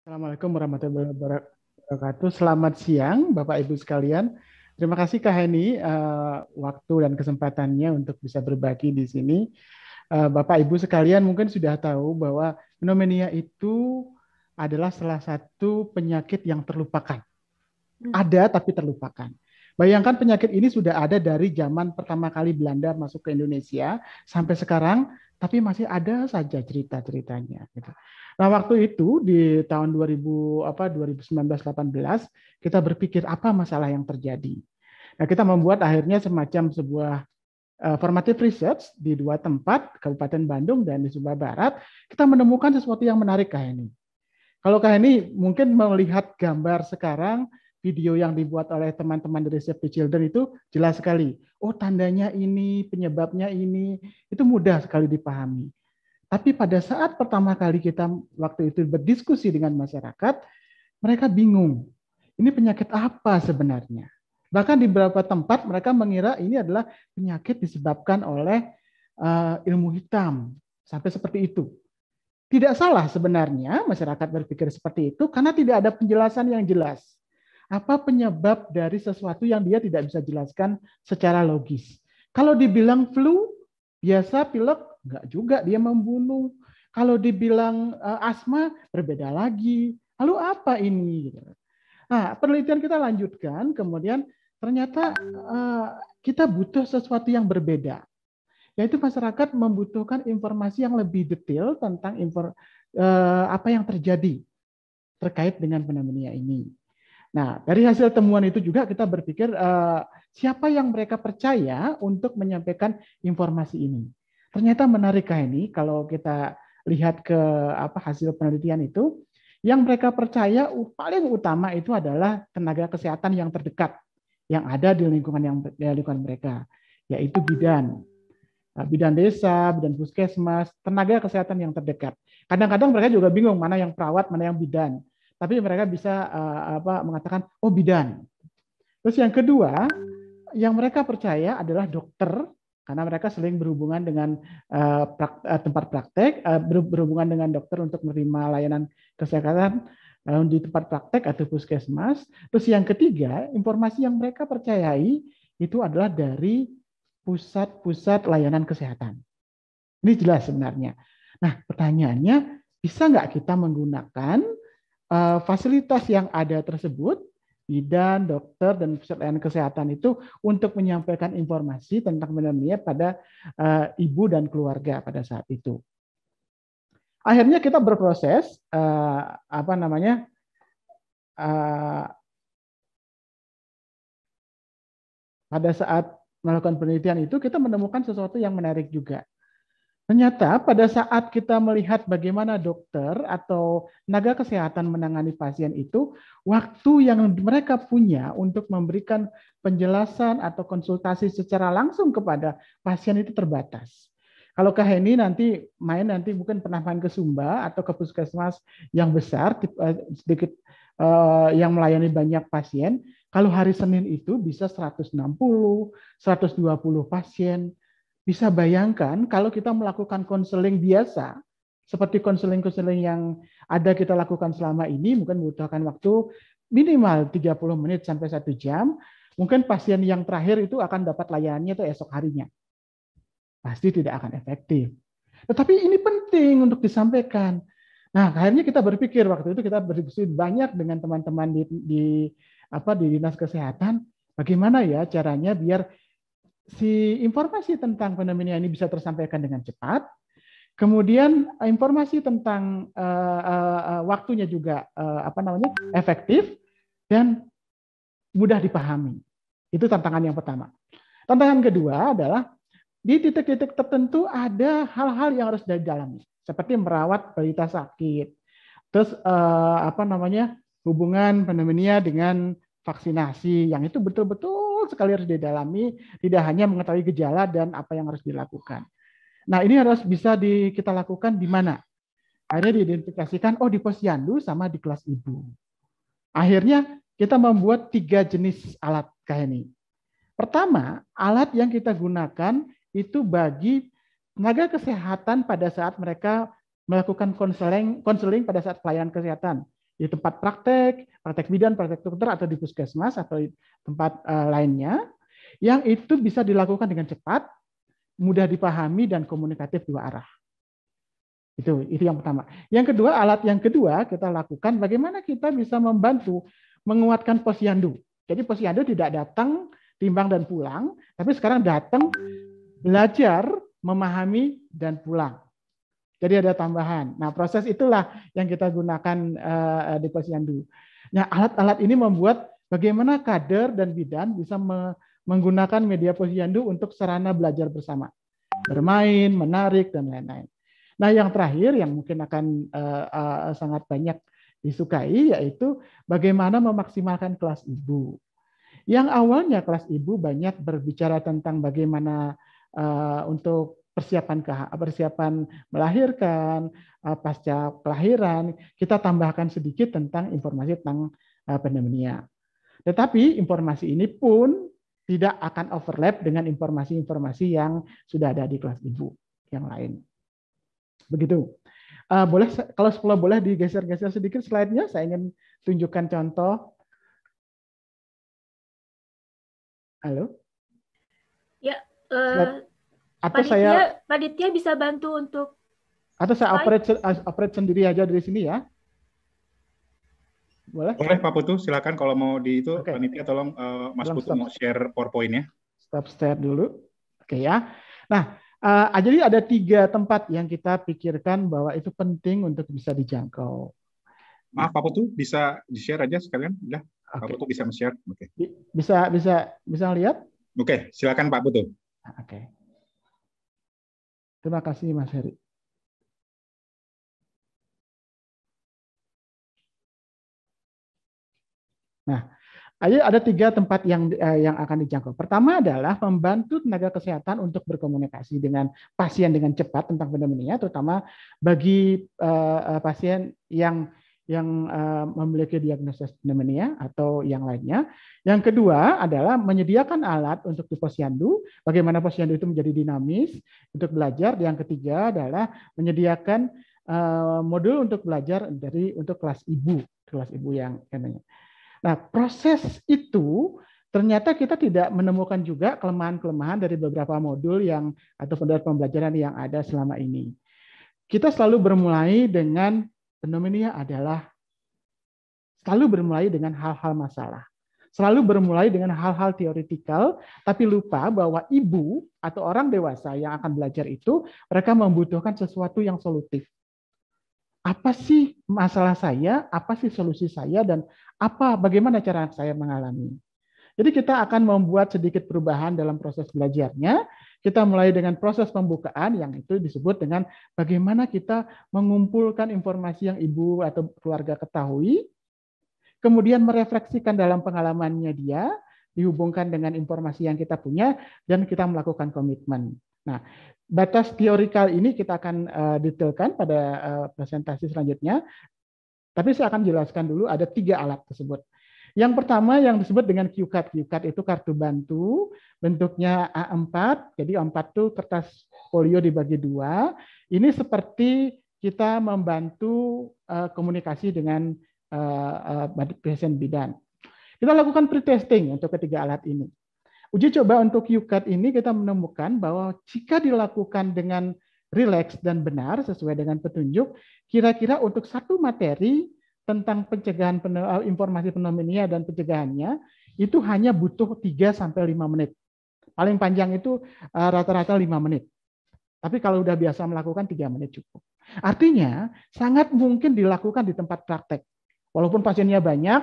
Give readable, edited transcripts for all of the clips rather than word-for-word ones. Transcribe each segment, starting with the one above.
Assalamualaikum warahmatullahi wabarakatuh. Selamat siang, Bapak Ibu sekalian. Terima kasih Kak Heni waktu dan kesempatannya untuk bisa berbagi di sini. Bapak Ibu sekalian mungkin sudah tahu bahwa pneumonia itu adalah salah satu penyakit yang terlupakan. Ada tapi terlupakan. Bayangkan penyakit ini sudah ada dari zaman pertama kali Belanda masuk ke Indonesia sampai sekarang, tapi masih ada saja cerita-ceritanya. Gitu. Nah, waktu itu di tahun 2019-18 kita berpikir apa masalah yang terjadi. Nah, kita membuat akhirnya semacam sebuah formative research di dua tempat, Kabupaten Bandung dan di Sumba Barat. Kita menemukan sesuatu yang menarik Kak Heni. Kalau Kak Heni mungkin melihat gambar sekarang, video yang dibuat oleh teman-teman dari Save the Children itu jelas sekali. Oh, tandanya ini, penyebabnya ini, itu mudah sekali dipahami. Tapi pada saat pertama kali kita waktu itu berdiskusi dengan masyarakat, mereka bingung. Ini penyakit apa sebenarnya? Bahkan di beberapa tempat mereka mengira ini adalah penyakit disebabkan oleh ilmu hitam. Sampai seperti itu. Tidak salah sebenarnya masyarakat berpikir seperti itu karena tidak ada penjelasan yang jelas. Apa penyebab dari sesuatu yang dia tidak bisa jelaskan secara logis. Kalau dibilang flu, biasa pilek, enggak juga, dia membunuh. Kalau dibilang asma, berbeda lagi. Lalu apa ini? Nah, penelitian kita lanjutkan, kemudian ternyata kita butuh sesuatu yang berbeda. Yaitu masyarakat membutuhkan informasi yang lebih detail tentang apa yang terjadi terkait dengan pneumonia ini. Nah, dari hasil temuan itu juga kita berpikir siapa yang mereka percaya untuk menyampaikan informasi ini. Ternyata menarik ini kalau kita lihat ke hasil penelitian itu, yang mereka percaya paling utama itu adalah tenaga kesehatan yang terdekat yang ada di lingkungan mereka, yaitu bidan. Bidan desa, bidan puskesmas, tenaga kesehatan yang terdekat. Kadang-kadang mereka juga bingung mana yang perawat, mana yang bidan. Tapi mereka bisa mengatakan, oh bidan. Terus yang kedua, yang mereka percaya adalah dokter, karena mereka sering berhubungan dengan tempat praktek, berhubungan dengan dokter untuk menerima layanan kesehatan di tempat praktek atau puskesmas. Terus yang ketiga, informasi yang mereka percayai itu adalah dari pusat-pusat layanan kesehatan. Ini jelas sebenarnya. Nah, pertanyaannya, bisa nggak kita menggunakan fasilitas yang ada tersebut, bidan, dokter, dan pusat layanan kesehatan itu untuk menyampaikan informasi tentang pneumonia pada ibu dan keluarga pada saat itu. Akhirnya kita berproses, pada saat melakukan penelitian itu kita menemukan sesuatu yang menarik juga. Ternyata pada saat kita melihat bagaimana dokter atau tenaga kesehatan menangani pasien itu, waktu yang mereka punya untuk memberikan penjelasan atau konsultasi secara langsung kepada pasien itu terbatas. Kalau Kak Heni nanti mungkin pernah main ke Sumba atau ke puskesmas yang besar, sedikit yang melayani banyak pasien, kalau hari Senin itu bisa 160, 120 pasien. Bisa bayangkan kalau kita melakukan konseling biasa, seperti konseling-konseling yang ada kita lakukan selama ini, mungkin membutuhkan waktu minimal 30 menit sampai 1 jam, mungkin pasien yang terakhir itu akan dapat layanannya itu esok harinya. Pasti tidak akan efektif. Tetapi ini penting untuk disampaikan. Nah, akhirnya kita berpikir waktu itu kita berdiskusi banyak dengan teman-teman di dinas kesehatan, bagaimana ya caranya biar si informasi tentang pneumonia ini bisa tersampaikan dengan cepat. Kemudian informasi tentang waktunya juga efektif dan mudah dipahami. Itu tantangan yang pertama. Tantangan kedua adalah di titik-titik tertentu ada hal-hal yang harus didalami, seperti merawat balita sakit. Terus hubungan pneumonia dengan vaksinasi yang itu betul-betul sekali harus didalami, tidak hanya mengetahui gejala dan apa yang harus dilakukan. Nah, ini harus bisa kita lakukan di mana? Akhirnya diidentifikasikan, oh di posyandu sama di kelas ibu. Akhirnya kita membuat 3 jenis alat kayak ini. Pertama, alat yang kita gunakan itu bagi tenaga kesehatan pada saat mereka melakukan konseling pada saat pelayanan kesehatan. di tempat praktek, praktek bidan, praktek dokter, atau di puskesmas atau di tempat lainnya, yang itu bisa dilakukan dengan cepat, mudah dipahami, dan komunikatif dua arah. Itu yang pertama. Yang kedua, alat yang kedua kita lakukan bagaimana kita bisa membantu menguatkan posyandu. Jadi posyandu tidak datang timbang dan pulang, tapi sekarang datang belajar, memahami, dan pulang. Jadi ada tambahan. Nah, proses itulah yang kita gunakan di posyandu. Nah, alat-alat ini membuat bagaimana kader dan bidan bisa menggunakan media posyandu untuk sarana belajar bersama, bermain, menarik, dan lain-lain. Nah, yang terakhir yang mungkin akan sangat banyak disukai yaitu bagaimana memaksimalkan kelas ibu. Yang awalnya kelas ibu banyak berbicara tentang bagaimana untuk persiapan melahirkan, pasca kelahiran, kita tambahkan sedikit tentang informasi tentang pneumonia. Tetapi informasi ini pun tidak akan overlap dengan informasi-informasi yang sudah ada di kelas ibu yang lain. Begitu. Boleh kalau boleh digeser-geser sedikit slide-nya, saya ingin tunjukkan contoh. Halo? Ya, atau saya Panitia bisa bantu untuk atau saya operate sendiri aja dari sini ya. Boleh? Boleh Pak Putu, silakan kalau mau di itu panitia tolong Mas Putu mau share PowerPoint-nya. Stop share dulu. Oke ya. Nah, jadi ada 3 tempat yang kita pikirkan bahwa itu penting untuk bisa dijangkau. Maaf Pak Putu, bisa di-share aja sekalian? Udah, Pak Putu bisa share. Oke. Bisa lihat? Oke, silakan Pak Putu. Oke. Terima kasih Mas Heri. Nah, ada 3 tempat yang akan dijangkau. Pertama adalah membantu tenaga kesehatan untuk berkomunikasi dengan pasien dengan cepat tentang pneumonia, terutama bagi pasien yang memiliki diagnosis pneumonia atau yang lainnya. Yang kedua adalah menyediakan alat untuk di posyandu, bagaimana posyandu itu menjadi dinamis untuk belajar. Yang ketiga adalah menyediakan modul untuk belajar untuk kelas ibu yang namanya. Nah, proses itu ternyata kita tidak menemukan juga kelemahan-kelemahan dari beberapa modul atau pembelajaran yang ada selama ini. Kita selalu bermulai dengan pneumonia selalu bermulai dengan hal-hal masalah. Selalu bermulai dengan hal-hal teoritikal, tapi lupa bahwa ibu atau orang dewasa yang akan belajar itu, mereka membutuhkan sesuatu yang solutif. Apa sih masalah saya, apa sih solusi saya, dan bagaimana cara saya mengalami. Jadi kita akan membuat sedikit perubahan dalam proses belajarnya. Kita mulai dengan proses pembukaan yang itu disebut dengan bagaimana kita mengumpulkan informasi yang ibu atau keluarga ketahui, kemudian merefleksikan dalam pengalamannya dia, dihubungkan dengan informasi yang kita punya, dan kita melakukan komitmen. Nah, batas teorikal ini kita akan detailkan pada presentasi selanjutnya. Tapi saya akan jelaskan dulu ada 3 alat tersebut. Yang pertama yang disebut dengan QCAD. QCAD itu kartu bantu, bentuknya A4. Jadi A4 itu kertas folio dibagi 2. Ini seperti kita membantu komunikasi dengan pasien bidan. Kita lakukan pre-testing untuk ketiga alat ini. Uji coba untuk QCAD ini kita menemukan bahwa jika dilakukan dengan rileks dan benar sesuai dengan petunjuk, kira-kira untuk satu materi tentang pencegahan informasi pneumonia dan pencegahannya itu hanya butuh 3-5 menit. Paling panjang itu rata-rata 5 menit. Tapi kalau udah biasa melakukan 3 menit cukup. Artinya sangat mungkin dilakukan di tempat praktek. Walaupun pasiennya banyak,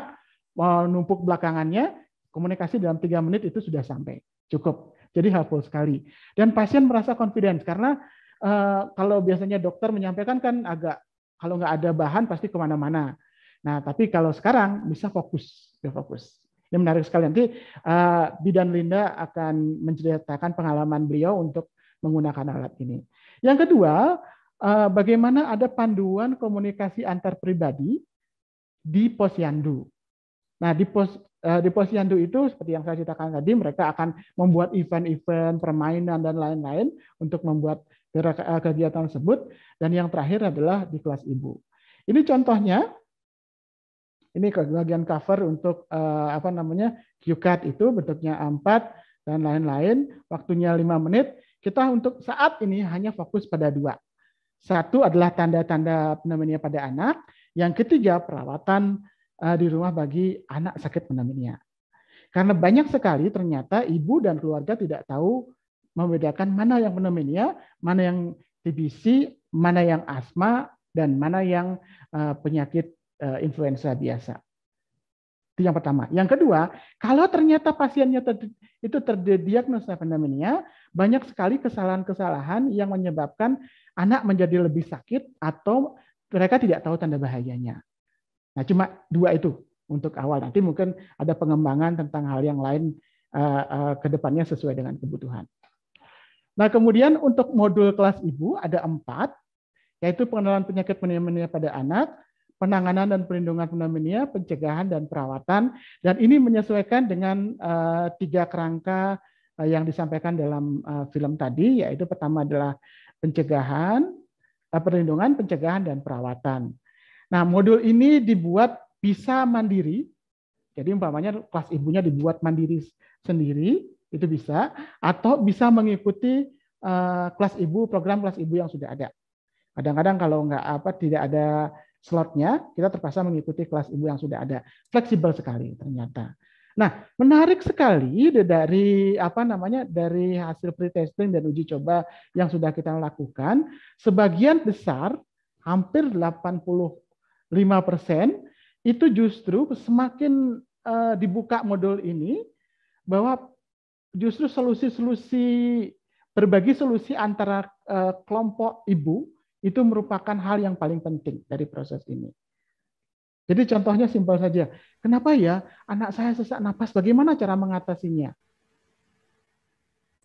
menumpuk belakangannya, komunikasi dalam 3 menit itu sudah sampai. Cukup. Jadi helpful sekali. Dan pasien merasa confidence karena kalau biasanya dokter menyampaikan kan kalau nggak ada bahan pasti kemana-mana. Nah, tapi kalau sekarang bisa fokus. Ini menarik sekali. Nanti Bidan Linda akan menceritakan pengalaman beliau untuk menggunakan alat ini. Yang kedua, bagaimana ada panduan komunikasi antar pribadi di posyandu. Nah, di posyandu itu seperti yang saya ceritakan tadi, mereka akan membuat event-event, permainan, dan lain-lain untuk membuat kegiatan tersebut. Dan yang terakhir adalah di kelas ibu. Ini contohnya, Ini bagian cover untuk cue card itu bentuknya A4 dan lain-lain. Waktunya 5 menit. Kita untuk saat ini hanya fokus pada 2. Satu adalah tanda-tanda pneumonia pada anak. Yang ketiga, perawatan di rumah bagi anak sakit pneumonia. Karena banyak sekali ternyata ibu dan keluarga tidak tahu membedakan mana yang pneumonia, mana yang TBC, mana yang asma, dan mana yang penyakit influenza biasa. Itu yang pertama. Yang kedua, kalau ternyata pasiennya itu terdiagnosa pneumonia, banyak sekali kesalahan-kesalahan yang menyebabkan anak menjadi lebih sakit atau mereka tidak tahu tanda bahayanya. Nah, cuma 2 itu untuk awal. Nanti mungkin ada pengembangan tentang hal yang lain ke depannya sesuai dengan kebutuhan. Nah, kemudian untuk modul kelas ibu ada 4, yaitu pengenalan penyakit pneumonia pada anak, penanganan dan perlindungan pneumonia, pencegahan dan perawatan, dan ini menyesuaikan dengan 3 kerangka yang disampaikan dalam film tadi, yaitu pertama adalah pencegahan, perlindungan, pencegahan, dan perawatan. Nah, modul ini dibuat bisa mandiri, jadi umpamanya kelas ibunya dibuat mandiri sendiri, itu bisa, atau bisa mengikuti kelas ibu, program kelas ibu yang sudah ada. Kadang-kadang kalau tidak ada slotnya, kita terpaksa mengikuti kelas ibu yang sudah ada. Fleksibel sekali ternyata. Nah, menarik sekali dari dari hasil pretesting dan uji coba yang sudah kita lakukan, sebagian besar, hampir 85% itu justru semakin dibuka modul ini, bahwa justru berbagi solusi antara kelompok ibu itu merupakan hal yang paling penting dari proses ini. Jadi contohnya simpel saja. Kenapa ya anak saya sesak napas? Bagaimana cara mengatasinya?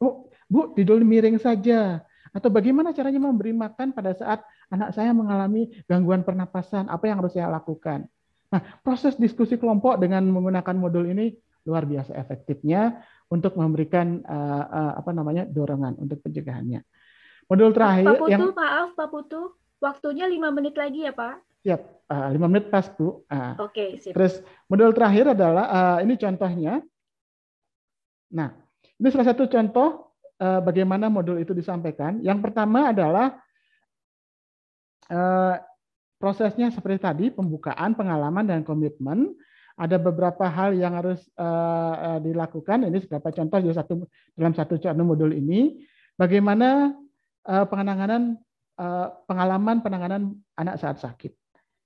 Oh, Bu, tidur miring saja. Atau bagaimana caranya memberi makan pada saat anak saya mengalami gangguan pernapasan? Apa yang harus saya lakukan? Nah, proses diskusi kelompok dengan menggunakan modul ini luar biasa efektifnya untuk memberikan dorongan untuk pencegahannya. Modul terakhir Pak Putu, waktunya 5 menit lagi ya, Pak? Siap, 5 menit pas, Bu. Oke, sip. Terus modul terakhir adalah ini contohnya. Nah, ini salah satu contoh bagaimana modul itu disampaikan. Yang pertama adalah prosesnya seperti tadi, pembukaan, pengalaman, dan komitmen. Ada beberapa hal yang harus dilakukan. Ini beberapa contoh dalam satu modul ini. Bagaimana pengalaman penanganan anak saat sakit.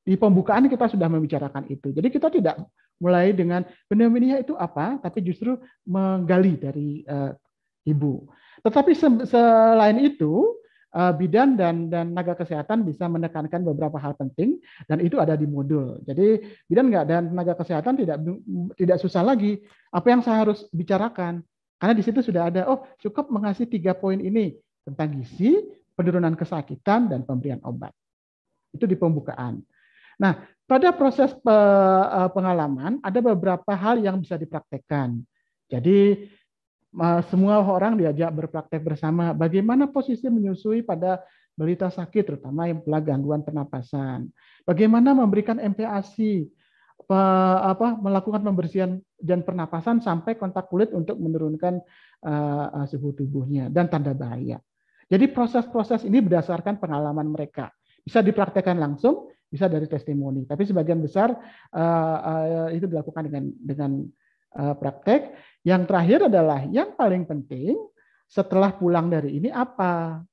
Di pembukaan kita sudah membicarakan itu. Jadi kita tidak mulai dengan pneumonia itu apa, tapi justru menggali dari ibu. Tetapi selain itu, bidan dan tenaga kesehatan bisa menekankan beberapa hal penting, dan itu ada di modul. Jadi bidan dan tenaga kesehatan tidak susah lagi apa yang saya harus bicarakan, karena di situ sudah ada, cukup mengasih 3 poin ini tentang gizi, penurunan kesakitan, dan pemberian obat. Itu di pembukaan. Nah, pada proses pengalaman ada beberapa hal yang bisa dipraktekkan. Jadi semua orang diajak berpraktek bersama bagaimana posisi menyusui pada balita sakit, terutama yang gangguan pernapasan. Bagaimana memberikan MPASI, melakukan pembersihan dan pernapasan sampai kontak kulit untuk menurunkan suhu tubuhnya dan tanda bahaya. Jadi proses-proses ini berdasarkan pengalaman mereka. Bisa dipraktekkan langsung, bisa dari testimoni. Tapi sebagian besar itu dilakukan dengan praktek. Yang terakhir adalah yang paling penting setelah pulang dari ini apa?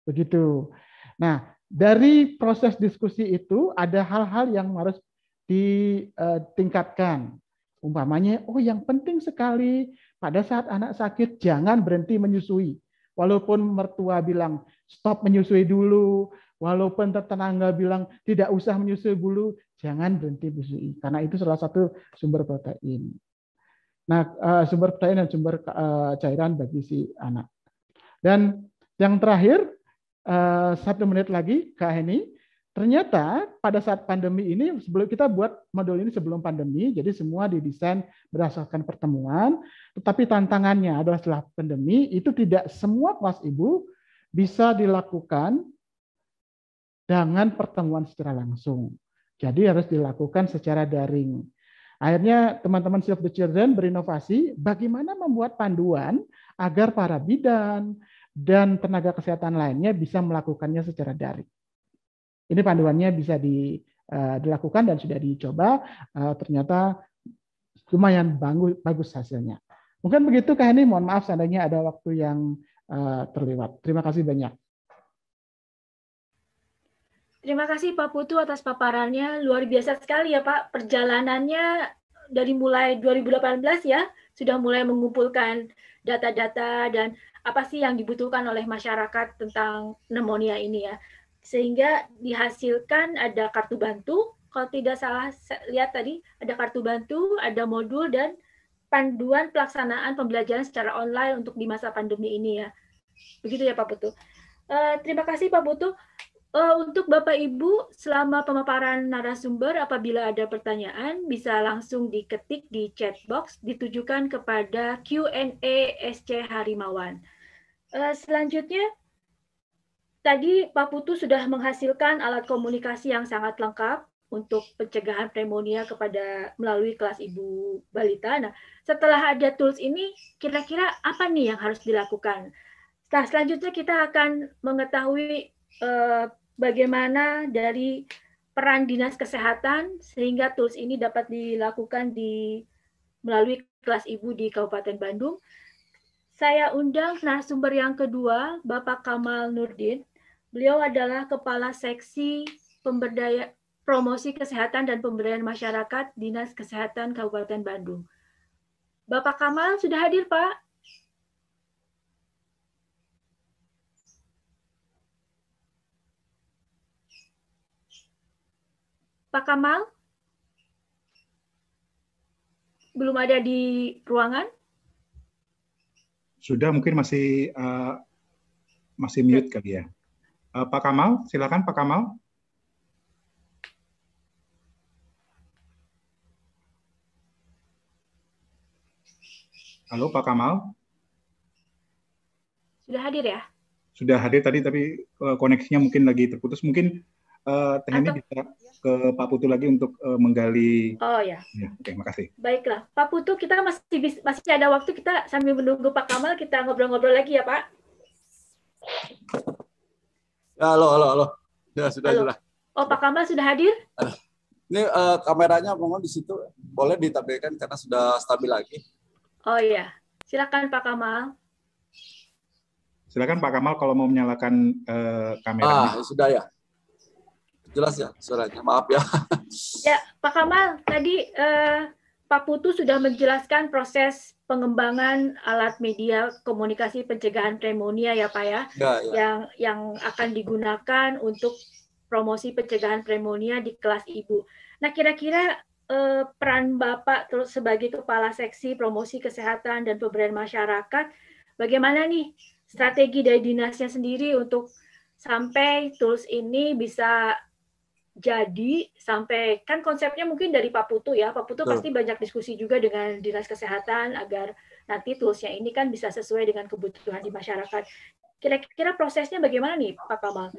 Begitu. Nah, dari proses diskusi itu ada hal-hal yang harus ditingkatkan. Umpamanya, yang penting sekali pada saat anak sakit jangan berhenti menyusui. Walaupun mertua bilang stop menyusui dulu, walaupun tetangga bilang tidak usah menyusui dulu, jangan berhenti menyusui karena itu salah satu sumber protein. Nah, sumber protein dan sumber cairan bagi si anak. Dan yang terakhir, 1 menit lagi, Kak Heni. Ternyata pada saat pandemi ini, sebelum kita buat modul ini sebelum pandemi, jadi semua didesain berdasarkan pertemuan, tetapi tantangannya adalah setelah pandemi, itu tidak semua kelas ibu bisa dilakukan dengan pertemuan secara langsung. Jadi harus dilakukan secara daring. Akhirnya teman-teman Save the Children berinovasi bagaimana membuat panduan agar para bidan dan tenaga kesehatan lainnya bisa melakukannya secara daring. Ini panduannya bisa dilakukan dan sudah dicoba, ternyata lumayan bagus hasilnya. Mungkin begitu Kak Heni, mohon maaf seandainya ada waktu yang terlewat. Terima kasih banyak. Terima kasih Pak Putu atas paparannya. Luar biasa sekali ya Pak. Perjalanannya dari mulai 2018 ya, sudah mulai mengumpulkan data-data dan apa sih yang dibutuhkan oleh masyarakat tentang pneumonia ini ya. Sehingga dihasilkan ada kartu bantu, kalau tidak salah lihat tadi, ada kartu bantu, ada modul, dan panduan pelaksanaan pembelajaran secara online untuk di masa pandemi ini ya. Begitu ya Pak Putu. Terima kasih Pak Putu. Untuk Bapak Ibu, selama pemaparan narasumber, apabila ada pertanyaan, bisa langsung diketik di chat box, ditujukan kepada Q&A SC Harimawan. Selanjutnya, tadi Pak Putu sudah menghasilkan alat komunikasi yang sangat lengkap untuk pencegahan pneumonia melalui kelas Ibu Balita. Nah, setelah ada tools ini, kira-kira apa nih yang harus dilakukan? Nah, selanjutnya kita akan mengetahui bagaimana dari peran dinas kesehatan sehingga tools ini dapat dilakukan melalui kelas ibu di Kabupaten Bandung. Saya undang narasumber yang kedua, Bapak Kamal Nurdin. Beliau adalah Kepala Seksi Promosi Kesehatan dan Pemberdayaan Masyarakat Dinas Kesehatan Kabupaten Bandung. Bapak Kamal sudah hadir, Pak? Pak Kamal? Belum ada di ruangan? Sudah, mungkin masih mute kali ya. Pak Kamal, silakan Pak Kamal. Halo Pak Kamal. Sudah hadir ya? Sudah hadir tadi, tapi koneksinya mungkin lagi terputus. Mungkin Teh Heni bisa ke Pak Putu lagi untuk menggali. Oh ya. Oke, makasih. Baiklah, Pak Putu, kita masih ada waktu, kita sambil menunggu Pak Kamal, kita ngobrol-ngobrol lagi ya Pak. Halo. Sudah. Oh, Pak Kamal sudah hadir? Ini kameranya memang di situ boleh ditampilkan karena sudah stabil lagi. Oh iya, silakan Pak Kamal. Silakan Pak Kamal kalau mau menyalakan kameranya. Sudah ya. Jelas ya suaranya, maaf ya. Ya, Pak Kamal, tadi Pak Putu sudah menjelaskan proses pengembangan alat media komunikasi pencegahan pneumonia ya Pak ya, yang akan digunakan untuk promosi pencegahan pneumonia di kelas ibu. Nah, kira-kira peran Bapak terus sebagai Kepala Seksi Promosi Kesehatan dan Pemberdayaan Masyarakat, bagaimana nih strategi dari dinasnya sendiri untuk sampai tools ini bisa jadi, sampai kan konsepnya mungkin dari Pak Putu ya, Pak Putu pasti banyak diskusi juga dengan Dinas Kesehatan agar nanti toolsnya ini kan bisa sesuai dengan kebutuhan di masyarakat. Kira-kira prosesnya bagaimana nih Pak Kamal?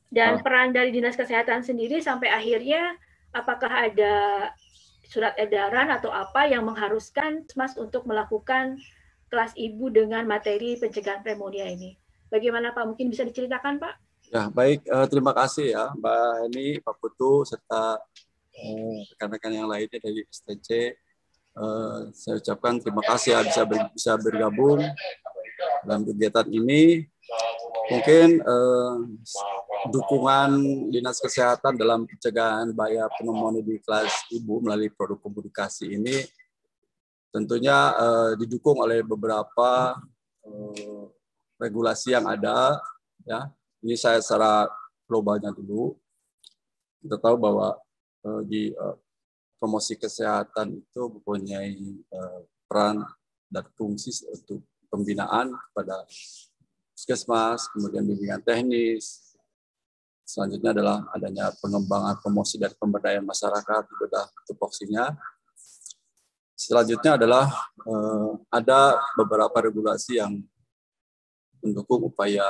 Dan peran dari Dinas Kesehatan sendiri sampai akhirnya apakah ada surat edaran atau apa yang mengharuskan Mas untuk melakukan kelas ibu dengan materi pencegahan pneumonia ini? Bagaimana Pak? Mungkin bisa diceritakan Pak? Ya, baik. Terima kasih ya Mbak Heni, Pak Putu, serta rekan-rekan yang lainnya dari STC. Saya ucapkan terima kasih ya bisa bergabung dalam kegiatan ini. Mungkin dukungan Dinas Kesehatan dalam pencegahan bahaya pneumonia di kelas ibu melalui produk komunikasi ini tentunya didukung oleh beberapa regulasi yang ada ya. Ini saya secara globalnya dulu. Kita tahu bahwa di promosi kesehatan itu mempunyai peran dan fungsi untuk pembinaan kepada puskesmas, kemudian bimbingan teknis. Selanjutnya adalah adanya pengembangan promosi dan pemberdayaan masyarakat, itu sudah tupoksinya. Selanjutnya adalah ada beberapa regulasi yang mendukung upaya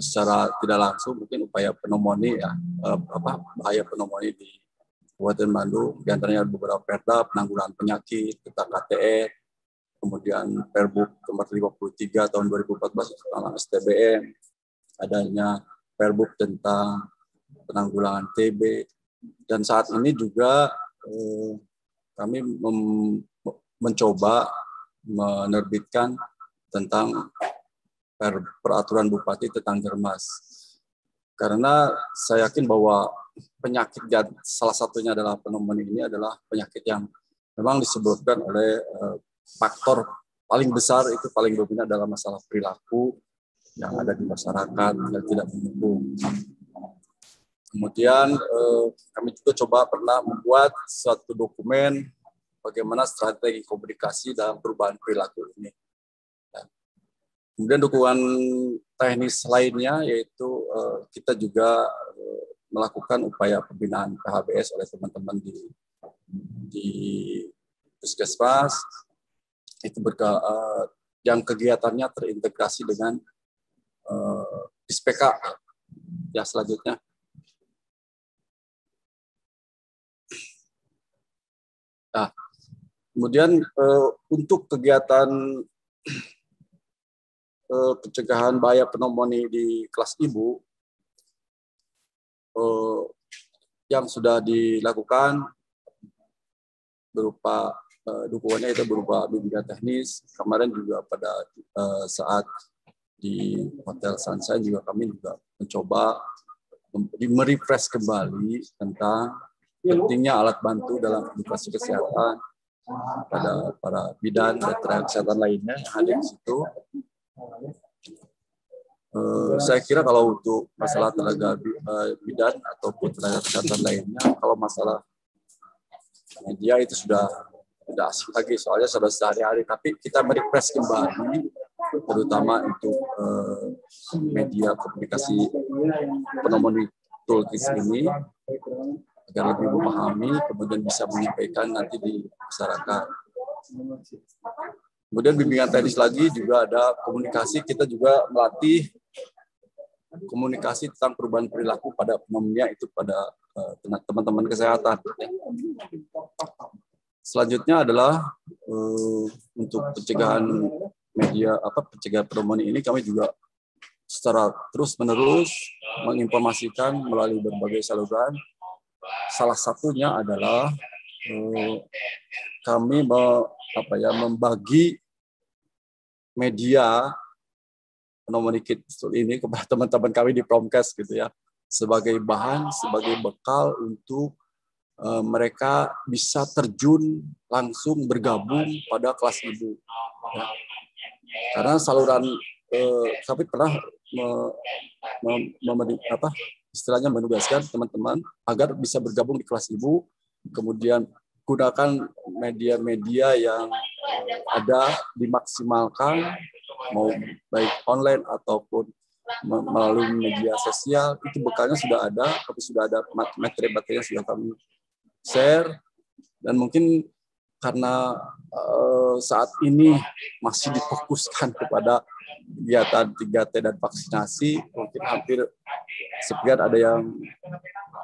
secara tidak langsung mungkin upaya pneumonia ya, bahaya pneumonia di Kabupaten Bandung, di antaranya beberapa perda penanggulangan penyakit, tentang KTE, kemudian Perbup nomor 53 tahun 2014 tentang STBM, adanya Perbup tentang penanggulangan TB, dan saat ini juga kami mencoba menerbitkan tentang peraturan Bupati tentang germas. Karena saya yakin bahwa penyakit, salah satunya adalah pneumonia, ini adalah penyakit yang memang disebabkan oleh faktor paling besar, itu paling dominan adalah masalah perilaku yang ada di masyarakat yang tidak mendukung. Kemudian kami juga coba pernah membuat suatu dokumen bagaimana strategi komunikasi dalam perubahan perilaku ini. Kemudian dukungan teknis lainnya yaitu kita juga melakukan upaya pembinaan PHBS oleh teman-teman di Puskesmas, itu yang kegiatannya terintegrasi dengan PISPK. Ya, selanjutnya. Nah, kemudian untuk kegiatan pencegahan bahaya pneumonia di kelas ibu yang sudah dilakukan berupa dukungannya itu berupa bimbingan teknis. Kemarin juga pada saat di Hotel Sunshine juga kami juga mencoba merefresh kembali tentang pentingnya alat bantu dalam edukasi kesehatan pada para bidan dan tenaga kesehatan lainnya yang hadir di situ. Saya kira kalau untuk masalah tenaga bidan ataupun tenaga kesehatan lainnya, kalau masalah media itu sudah tidak asing lagi, soalnya sudah sehari-hari. Tapi kita merefresh kembali, terutama untuk media komunikasi pneumonia toolkit ini, agar lebih memahami, kemudian bisa menyampaikan nanti di masyarakat. Kemudian bimbingan teknis lagi juga ada komunikasi, kita juga melatih komunikasi tentang perubahan perilaku pada pneumonia itu pada teman-teman kesehatan. Selanjutnya adalah untuk pencegahan pencegahan pneumonia ini kami juga secara terus-menerus menginformasikan melalui berbagai saluran. Salah satunya adalah kami membagi media pneumonia kit ini kepada teman-teman kami di Promkes gitu ya, sebagai bahan, sebagai bekal untuk mereka bisa terjun langsung bergabung pada kelas ibu. Ya. Karena saluran kami pernah istilahnya menugaskan teman-teman agar bisa bergabung di kelas ibu, kemudian gunakan media-media yang ada, dimaksimalkan, mau baik online ataupun melalui media sosial, itu bekalnya sudah ada, tapi sudah ada materi-materi yang sudah kami share, dan mungkin karena saat ini masih difokuskan kepada kegiatan 3T dan vaksinasi, mungkin hampir sebagian ada yang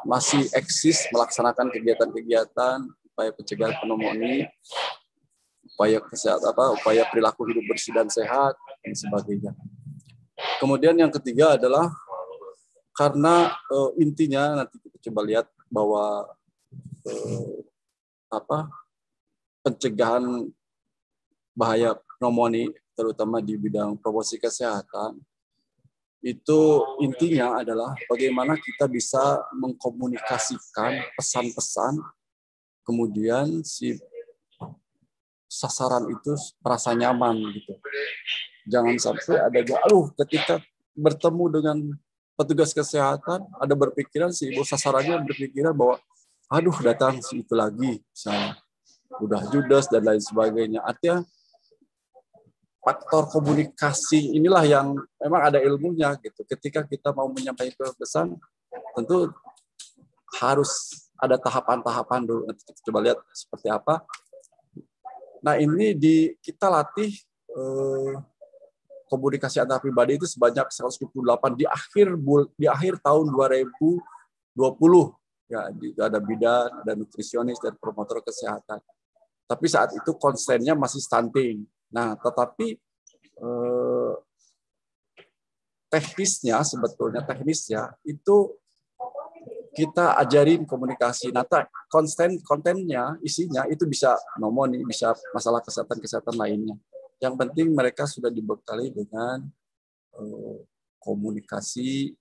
masih eksis melaksanakan kegiatan-kegiatan upaya pencegahan pneumonia, upaya kesehatan, upaya perilaku hidup bersih dan sehat, dan sebagainya. Kemudian yang ketiga adalah karena intinya nanti kita coba lihat bahwa pencegahan bahaya pneumonia terutama di bidang promosi kesehatan itu intinya adalah bagaimana kita bisa mengkomunikasikan pesan-pesan, kemudian si sasaran itu merasa nyaman gitu. Jangan sampai ada ketika bertemu dengan petugas kesehatan ada berpikiran si ibu sasarannya berpikiran bahwa datang si itu lagi, misalnya udah judes dan lain sebagainya. Artinya faktor komunikasi inilah yang memang ada ilmunya gitu. Ketika kita mau menyampaikan pesan, tentu harus ada tahapan-tahapan dulu. Nanti kita coba lihat seperti apa. Nah, ini kita latih komunikasi antar pribadi itu sebanyak 128 di akhir tahun 2020. Ya, ada bidan, ada nutrisionis, dan promotor kesehatan. Tapi saat itu konsennya masih stunting. Nah, tetapi teknisnya itu kita ajarin komunikasi. Nah, kontennya, isinya itu bisa pneumonia, bisa masalah kesehatan lainnya. Yang penting mereka sudah dibekali dengan komunikasi,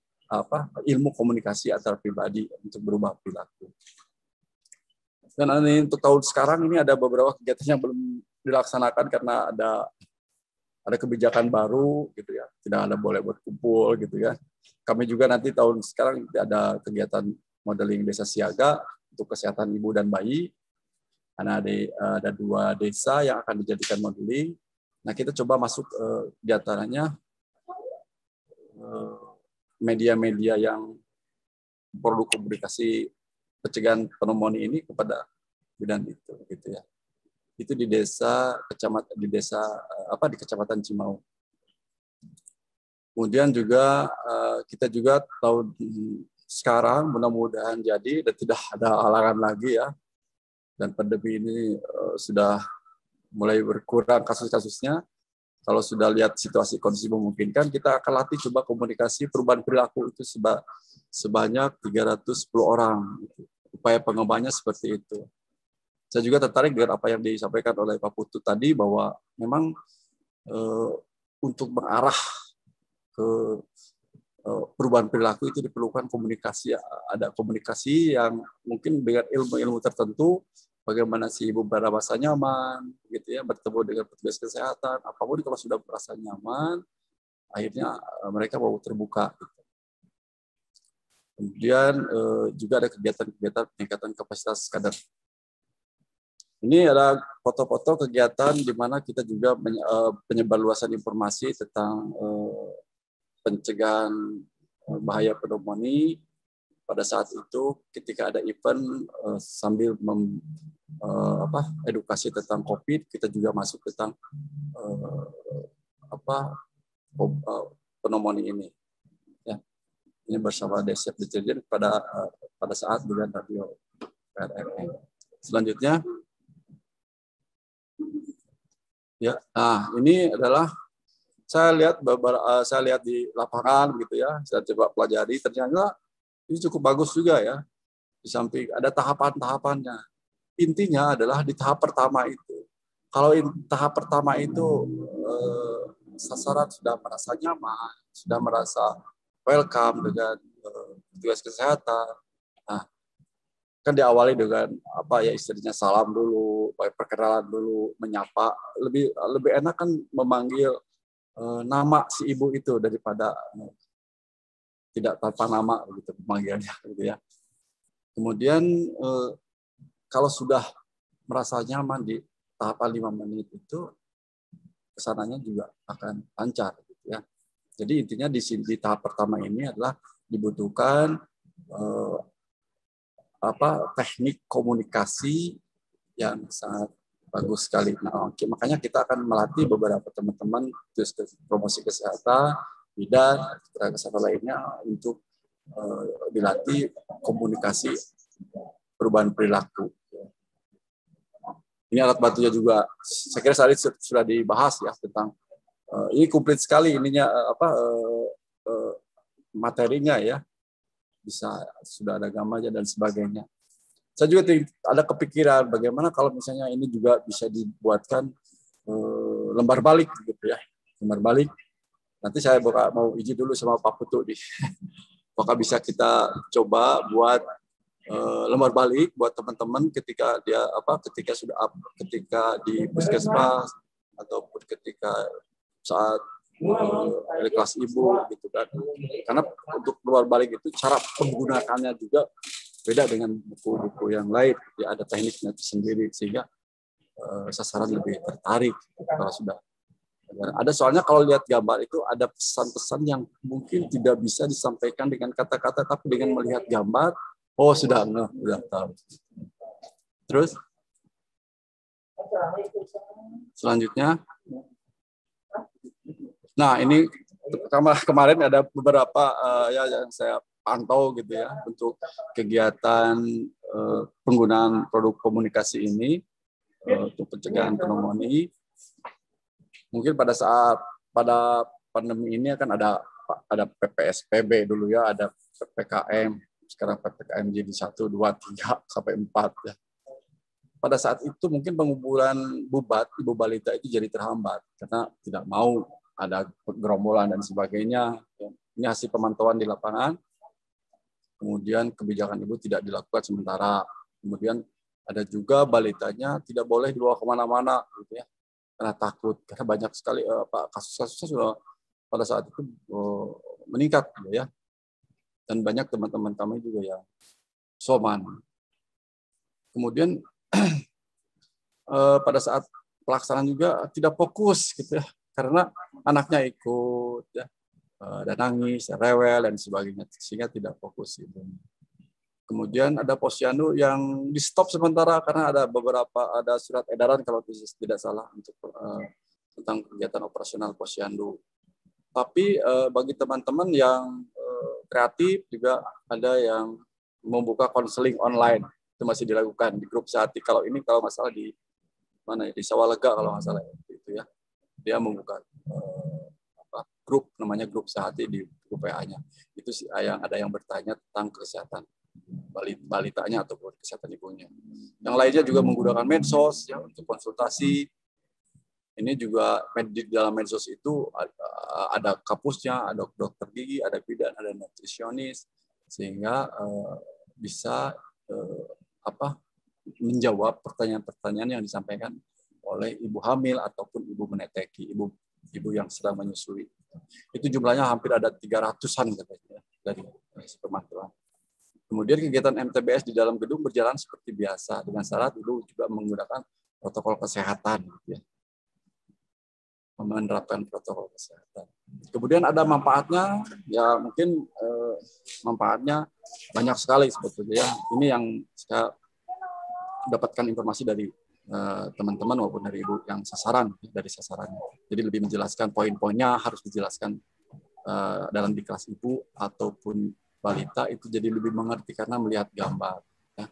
ilmu komunikasi antar pribadi untuk berubah perilaku. Dan ini untuk tahun sekarang ini ada beberapa kegiatan yang belum dilaksanakan karena ada kebijakan baru gitu ya, tidak ada boleh berkumpul gitu ya. Kami juga nanti tahun sekarang ada kegiatan modeling desa siaga untuk kesehatan ibu dan bayi. Karena ada 2 desa yang akan dijadikan modeling. Nah, kita coba masuk di antaranya media-media yang produk komunikasi pencegahan pneumonia ini kepada bidan itu gitu ya. Itu di Kecamatan Cimau. Kemudian juga kita juga tahun sekarang mudah-mudahan jadi dan tidak ada halangan lagi ya. Dan pandemi ini sudah mulai berkurang kasus-kasusnya. Kalau sudah lihat situasi kondisi memungkinkan, kita akan latih coba komunikasi perubahan perilaku itu sebanyak 310 orang. Upaya pengembangannya seperti itu. Saya juga tertarik dengan apa yang disampaikan oleh Pak Putu tadi, bahwa memang untuk mengarah ke perubahan perilaku itu diperlukan komunikasi. Ada komunikasi yang mungkin dengan ilmu-ilmu tertentu, bagaimana si ibu merasa nyaman, gitu ya, bertemu dengan petugas kesehatan, apapun kalau sudah merasa nyaman, akhirnya mereka mau terbuka. Gitu. Kemudian juga ada kegiatan-kegiatan peningkatan kapasitas kader. Ini ada foto-foto kegiatan di mana kita juga penyebarluasan informasi tentang pencegahan bahaya pneumonia. Pada saat itu ketika ada event sambil edukasi tentang COVID, kita juga masuk tentang pneumonia ini. Ya. Ini bersama Desep Deterjen pada saat bulan radio PRRI. Selanjutnya, ya, nah ini adalah saya lihat di lapangan gitu ya, saya coba pelajari, ternyata ini cukup bagus juga ya. Di samping ada tahapan-tahapannya. Intinya adalah di tahap pertama itu. Kalau tahap pertama itu sasaran sudah merasa nyaman, sudah merasa welcome dengan petugas kesehatan. Nah, kan diawali dengan istilahnya salam dulu, perkenalan dulu, menyapa. Lebih enak kan memanggil nama si ibu itu daripada tidak tanpa nama begitu pemanggilannya gitu ya. Kemudian kalau sudah merasa nyaman di tahapan 5 menit itu, kesananya juga akan lancar gitu ya. Jadi intinya di tahap pertama ini adalah dibutuhkan teknik komunikasi yang sangat bagus sekali. Nah, makanya kita akan melatih beberapa teman-teman promosi kesehatan, bidan, tenaga kesehatan lainnya untuk dilatih komunikasi perubahan perilaku. Ini alat bantunya juga. Saya kira tadi sudah dibahas ya tentang ini komplit sekali ininya materinya ya. Sudah ada gambarnya dan sebagainya. Saya juga ada kepikiran bagaimana kalau misalnya ini juga bisa dibuatkan lembar balik gitu ya. Lembar balik. Nanti saya mau izin dulu sama Pak Putu nih. Apakah bisa kita coba buat lembar balik buat teman-teman ketika di puskesmas ataupun ketika saat dari kelas ibu gitu kan. Karena untuk lembar balik itu cara penggunakannya juga beda dengan buku-buku yang lain. Ya, ada tekniknya sendiri sehingga sasaran lebih tertarik kalau sudah. Ada soalnya kalau lihat gambar itu ada pesan-pesan yang mungkin tidak bisa disampaikan dengan kata-kata, tapi dengan melihat gambar, sudah tahu. Terus selanjutnya Nah, ini kemarin ada beberapa ya yang saya pantau gitu ya untuk kegiatan penggunaan produk komunikasi ini untuk pencegahan pneumonia. Mungkin pada pandemi ini akan ada PPSPB dulu ya, ada PPKM, sekarang PPKM jadi 1, 2, 3 sampai 4 ya. Pada saat itu mungkin pengumpulan ibu balita itu jadi terhambat karena tidak mau ada gerombolan dan sebagainya. Ini hasil pemantauan di lapangan. Kemudian kebijakan ibu tidak dilakukan sementara. Kemudian ada juga balitanya tidak boleh dibawa kemana-mana, gitu ya, karena takut. Karena banyak sekali kasus-kasusnya sudah pada saat itu meningkat, gitu ya. Dan banyak teman-teman kami juga yang soman. Kemudian pada saat pelaksanaan juga tidak fokus, gitu ya, karena anaknya ikut, ya, dan nangis, rewel dan sebagainya, sehingga tidak fokus. Gitu. Kemudian ada posyandu yang di stop sementara karena ada surat edaran kalau tidak salah untuk tentang kegiatan operasional posyandu. Tapi bagi teman-teman yang kreatif juga ada yang membuka konseling online, itu masih dilakukan di grup Sehati. Kalau masalah di mana ya, di Sawalega kalau nggak salah itu ya, dia membuka grup namanya grup Sehati di grup PA-nya. Itu yang ada yang bertanya tentang kesehatan balitanya ataupun kesehatan ibunya. Yang lainnya juga menggunakan medsos ya untuk konsultasi. Ini juga di dalam medsos itu ada kapusnya, ada dokter gigi, ada bidan, ada nutrisionis, sehingga bisa menjawab pertanyaan-pertanyaan yang disampaikan oleh ibu hamil ataupun ibu meneteki, ibu yang sedang menyusui. Itu jumlahnya hampir ada 300-an katanya dari pemantauan. Kemudian kegiatan MTBS di dalam gedung berjalan seperti biasa dengan syarat ibu juga menggunakan protokol kesehatan, ya. Menerapkan protokol kesehatan. Kemudian ada manfaatnya, ya mungkin manfaatnya banyak sekali sebetulnya. Ini yang saya dapatkan informasi dari teman-teman maupun dari ibu yang dari sasarannya. Jadi lebih menjelaskan poin-poinnya harus dijelaskan dalam di kelas ibu ataupun balita itu jadi lebih mengerti karena melihat gambar. Ya.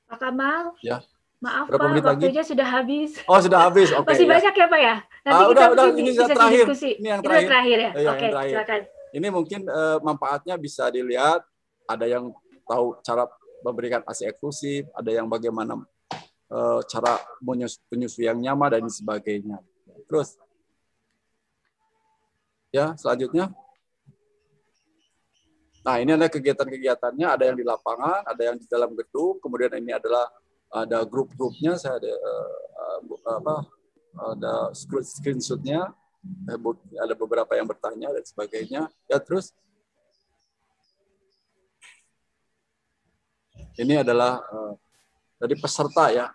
Pak Kamal. Ya. Maaf Pak, waktunya sudah habis. Oh, sudah habis. Oke. Masih banyak ya Pak ya? Nanti kita ini bisa terakhir. Diskusi. Ini yang terakhir ya? Ya, Oke, silakan. Ini mungkin manfaatnya bisa dilihat, ada yang tahu cara memberikan ASI eksklusif, ada yang bagaimana cara penyusui yang nyaman dan sebagainya. Terus, ya selanjutnya. Nah, ini ada kegiatan-kegiatannya, ada yang di lapangan, ada yang di dalam gedung, kemudian ini ada grup-grupnya, saya ada screenshot-nya, ada beberapa yang bertanya dan sebagainya. Ya terus, ini adalah dari peserta ya,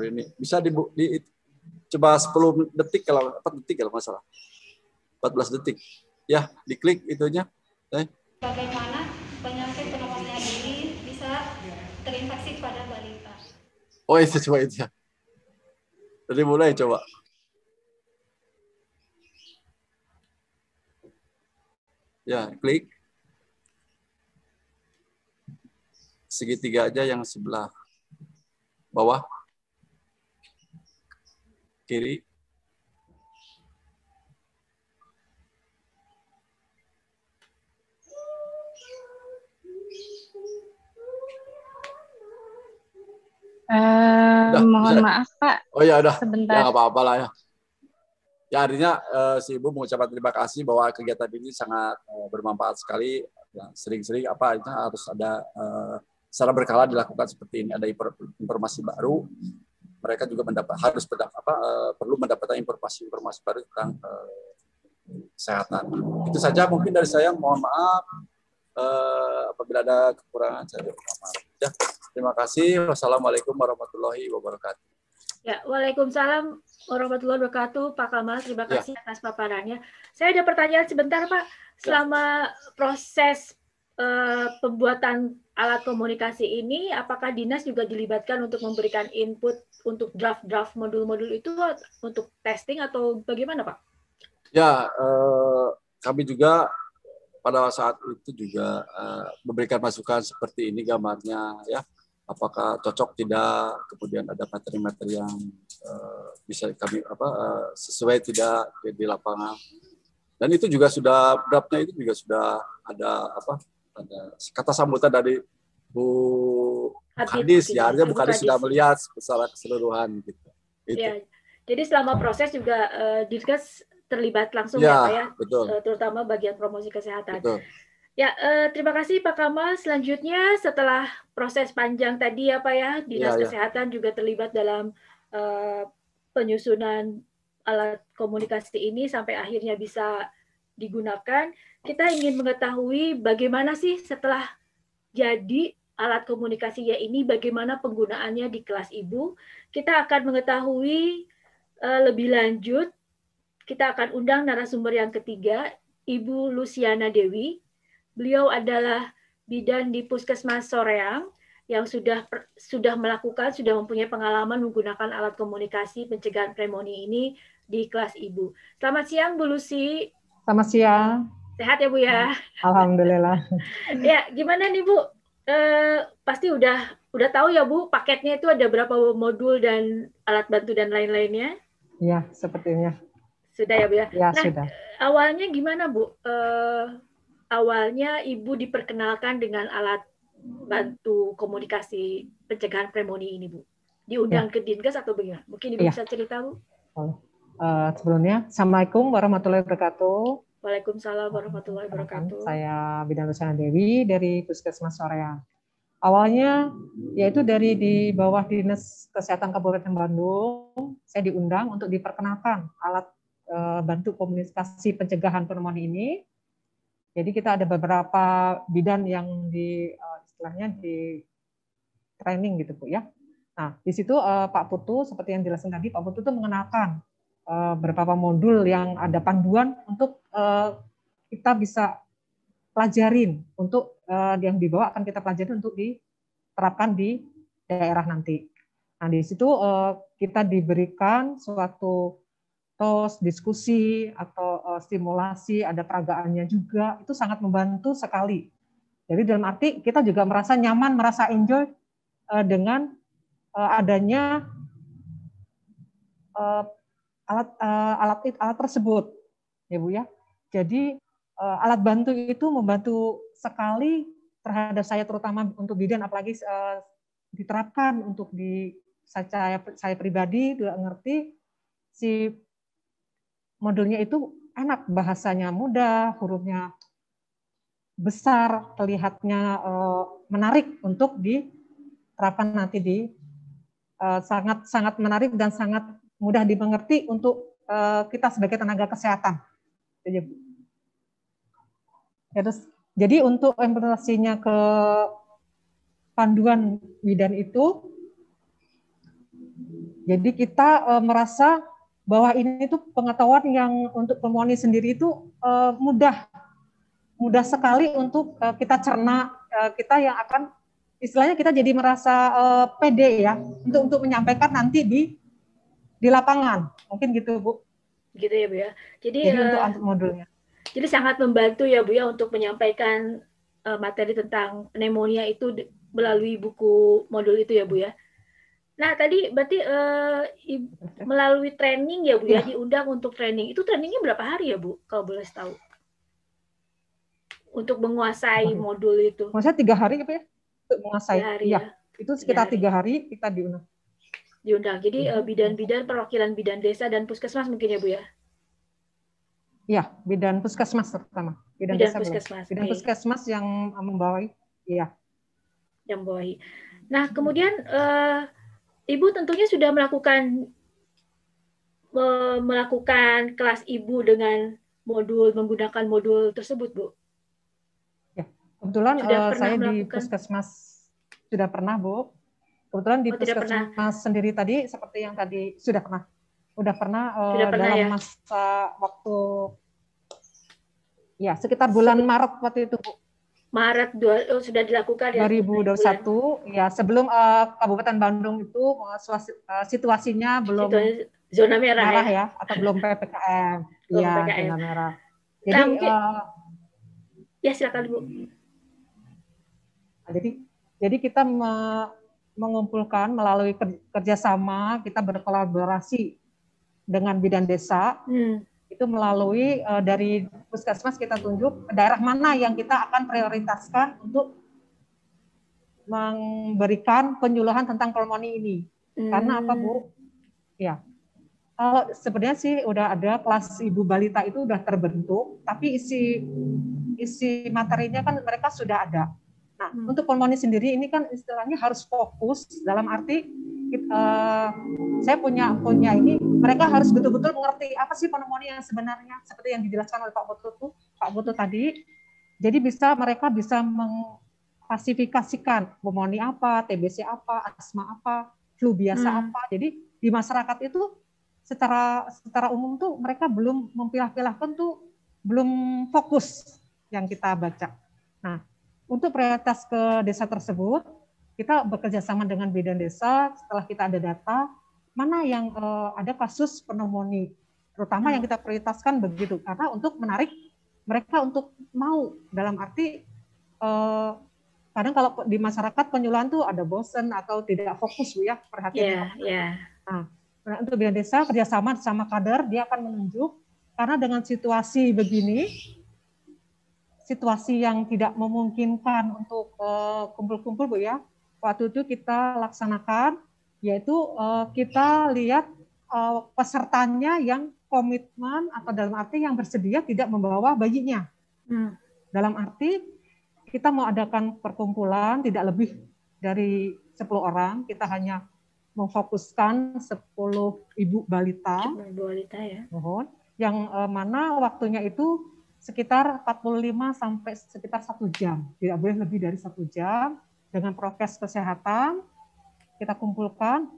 ini bisa coba 10 detik kalau 4 detik kalau nggak salah, 14 detik, ya diklik itunya. Bagaimana penyakit pneumonia ini bisa terinfeksi pada balita? Oh itu coba itu ya. Jadi mulai coba. Ya klik. Segitiga aja yang sebelah bawah. Kiri. Mohon maaf Pak. Oh ya udah. Sebentar. Ya nggak apa-apa lah ya. Ya artinya si Ibu mengucapkan terima kasih bahwa kegiatan ini sangat bermanfaat sekali. Ya, sering-sering harus ada secara berkala dilakukan seperti ini. Ada informasi baru. Mereka juga perlu mendapatkan informasi baru tentang kesehatan. Itu saja mungkin dari saya. Mohon maaf apabila ada kekurangan saya mohon maaf. Ya, terima kasih. Wassalamualaikum warahmatullahi wabarakatuh. Ya, Waalaikumsalam warahmatullahi wabarakatuh, Pak Kamal. Terima kasih atas paparannya. Saya ada pertanyaan sebentar, Pak. Selama proses pembuatan alat komunikasi ini, apakah dinas juga dilibatkan untuk memberikan input untuk draft-draft modul-modul itu untuk testing atau bagaimana, Pak? Ya, kami juga pada saat itu juga memberikan masukan seperti ini gambarnya, ya. Apakah cocok tidak, kemudian ada materi-materi yang bisa kami sesuai tidak di lapangan. Dan itu juga sudah draftnya itu juga sudah ada ada kata sambutan dari Bu Kadis, ya, artinya Bu Kadis sudah melihat secara keseluruhan gitu. Ya, jadi selama proses juga Dinkes terlibat langsung ya Pak ya, betul. Terutama bagian promosi kesehatan. Betul. Ya, terima kasih Pak Kamal. Selanjutnya setelah proses panjang tadi ya Pak ya, Dinas Kesehatan juga terlibat dalam penyusunan alat komunikasi ini sampai akhirnya bisa digunakan. Kita ingin mengetahui bagaimana sih setelah jadi alat komunikasinya ini, bagaimana penggunaannya di kelas ibu. Kita akan mengetahui lebih lanjut. Kita akan undang narasumber yang ketiga, Ibu Luciana Dewi. Beliau adalah bidan di Puskesmas Soreang yang sudah mempunyai pengalaman menggunakan alat komunikasi pencegahan pneumonia ini di kelas ibu. Selamat siang Bu Lucy. Selamat siang. Sehat ya Bu ya? Alhamdulillah. Ya, gimana nih Bu? Pasti udah tahu ya Bu, paketnya itu ada berapa modul dan alat bantu dan lain-lainnya? Iya, sepertinya. Sudah ya Bu ya? Ya, nah, sudah. Awalnya gimana Bu? Awalnya Ibu diperkenalkan dengan alat bantu komunikasi pencegahan pneumonia ini Bu? Diundang ke Dinkes atau bagaimana? Mungkin Ibu bisa cerita Bu? Sebelumnya, Assalamualaikum warahmatullahi wabarakatuh. Waalaikumsalam warahmatullahi wabarakatuh. Saya Bidan Luciana Dewi dari Puskesmas Soreang. Awalnya yaitu dari di bawah Dinas Kesehatan Kabupaten Bandung, saya diundang untuk diperkenalkan alat bantu komunikasi pencegahan pneumonia ini. Jadi kita ada beberapa bidan yang istilahnya di training gitu Bu ya. Nah di situ Pak Putu seperti yang dijelaskan tadi, Pak Putu itu mengenalkan beberapa modul yang ada panduan untuk kita bisa pelajarin untuk yang dibawa akan kita pelajari untuk diterapkan di daerah nanti. Nah di situ kita diberikan suatu tos diskusi atau stimulasi, ada peragaannya juga, itu sangat membantu sekali. Jadi dalam arti kita juga merasa nyaman, merasa enjoy dengan adanya alat tersebut, ya Bu ya. Jadi alat bantu itu membantu sekali terhadap saya, terutama untuk bidan, apalagi diterapkan untuk saya pribadi juga ngerti si modulnya itu enak, bahasanya mudah, hurufnya besar, terlihatnya menarik untuk diterapkan nanti sangat menarik dan sangat mudah dimengerti untuk kita sebagai tenaga kesehatan. Jadi untuk implementasinya ke panduan bidan itu, jadi kita merasa bahwa ini tuh pengetahuan yang untuk pneumonia sendiri itu mudah sekali untuk kita cerna, kita yang akan istilahnya kita jadi merasa pede ya untuk menyampaikan nanti di lapangan, mungkin gitu Bu. Gitu ya Bu ya. Jadi untuk modulnya. Jadi sangat membantu ya Bu ya untuk menyampaikan materi tentang pneumonia itu melalui buku modul itu ya Bu ya. Nah tadi berarti melalui training ya Bu ya, diundang untuk training. Itu trainingnya berapa hari ya Bu kalau boleh tahu? Untuk menguasai modul itu. Maksudnya 3 hari apa ya? Untuk menguasai. Hari, ya. Itu sekitar 3 hari kita diundang. Jadi bidan-bidan, perwakilan bidan desa dan puskesmas mungkin ya Bu ya? Iya, bidan puskesmas terutama. Bidan desa puskesmas. Bidan puskesmas yang membawahi. Iya. Yang membawahi. Nah, kemudian Ibu tentunya sudah melakukan kelas Ibu dengan menggunakan modul tersebut, Bu? Ya, kebetulan saya di puskesmas sudah pernah, Bu. Kebetulan di puskesmas sendiri tadi seperti yang tadi sudah pernah dalam ya? Masa waktu ya sekitar bulan Maret waktu itu Bu. Maret sudah dilakukan ya. 2021 ya, sebelum Kabupaten Bandung itu situasinya belum zona merah ya, atau belum PPKM. Iya, zona merah. Jadi nah, mungkin, ya silakan Bu. Jadi kita mengumpulkan melalui kerjasama, kita berkolaborasi dengan bidan desa, itu melalui dari puskesmas kita tunjuk daerah mana yang kita akan prioritaskan untuk memberikan penyuluhan tentang pneumonia ini. Karena apa Bu? Ya, kalau sebenarnya sih udah ada kelas ibu balita itu udah terbentuk, tapi isi materinya kan mereka sudah ada. Nah, untuk pneumonia sendiri ini kan istilahnya harus fokus, dalam arti saya punya ini, mereka harus betul-betul mengerti apa sih pneumonia yang sebenarnya, seperti yang dijelaskan oleh Pak Putu tadi. Jadi mereka bisa mengklasifikasikan pneumonia apa, TBC apa, asma apa, flu biasa apa. Jadi di masyarakat itu secara umum tuh mereka belum mempilah-pilahkan tuh, belum fokus yang kita baca. Nah, untuk prioritas ke desa tersebut, kita bekerja sama dengan bidan desa. Setelah kita ada data, mana yang ada kasus pneumonia, terutama yang kita prioritaskan begitu, karena untuk menarik mereka untuk mau, dalam arti kadang kalau di masyarakat penyuluhan tuh ada bosen atau tidak fokus Bu ya, perhatian. Nah, untuk bidan desa kerjasama sama kader, dia akan menunjuk, karena dengan situasi begini, situasi yang tidak memungkinkan untuk kumpul-kumpul Bu ya, waktu itu kita laksanakan, yaitu kita lihat pesertanya yang komitmen atau dalam arti yang bersedia tidak membawa bayinya. Dalam arti kita mau adakan perkumpulan tidak lebih dari 10 orang, kita hanya memfokuskan 10 ibu balita. Ya. Mohon, yang mana waktunya itu sekitar 45 sampai sekitar 1 jam, tidak boleh lebih dari 1 jam, dengan prokes kesehatan. Kita kumpulkan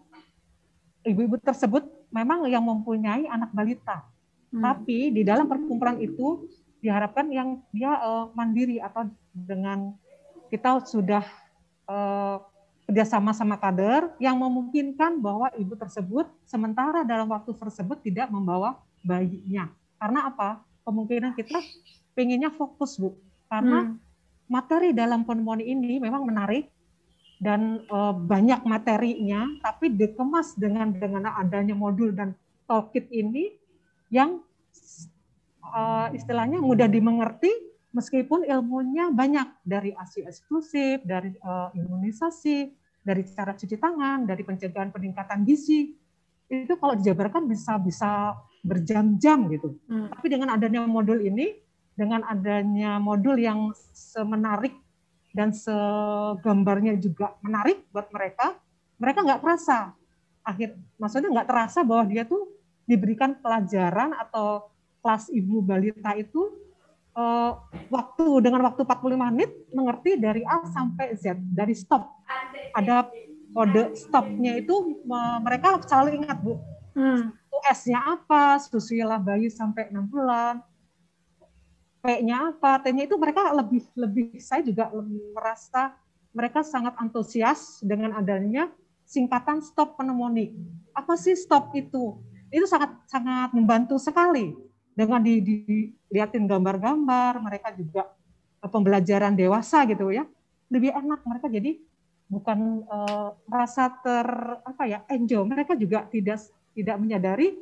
ibu-ibu tersebut memang yang mempunyai anak balita, tapi di dalam perkumpulan itu diharapkan yang dia mandiri, atau dengan kita sudah kerjasama sama kader yang memungkinkan bahwa ibu tersebut sementara dalam waktu tersebut tidak membawa bayinya. Karena apa? Kemungkinan kita pengennya fokus Bu, karena materi dalam pneumonia ini memang menarik dan banyak materinya, tapi dikemas dengan adanya modul dan toolkit ini yang istilahnya mudah dimengerti, meskipun ilmunya banyak, dari ASI eksklusif, dari imunisasi, dari cara cuci tangan, dari pencegahan peningkatan gizi. Itu kalau dijabarkan bisa berjam-jam gitu. Tapi dengan adanya modul ini, dengan adanya modul yang semenarik dan segambarnya juga menarik buat mereka nggak terasa. Maksudnya nggak terasa bahwa dia tuh diberikan pelajaran atau kelas ibu balita itu dengan waktu 45 menit mengerti dari A sampai Z, dari stop. Ada kode stopnya itu mereka selalu ingat Bu. S-nya apa, susuilah bayi sampai 6 bulan, P-nya apa, T-nya itu mereka lebih saya juga merasa mereka sangat antusias dengan adanya singkatan stop pneumonia. Apa sih stop itu? Itu sangat membantu sekali. Dengan dilihatin gambar-gambar, mereka juga pembelajaran dewasa gitu ya, lebih enak mereka, jadi bukan merasa enjoy. Mereka juga tidak menyadari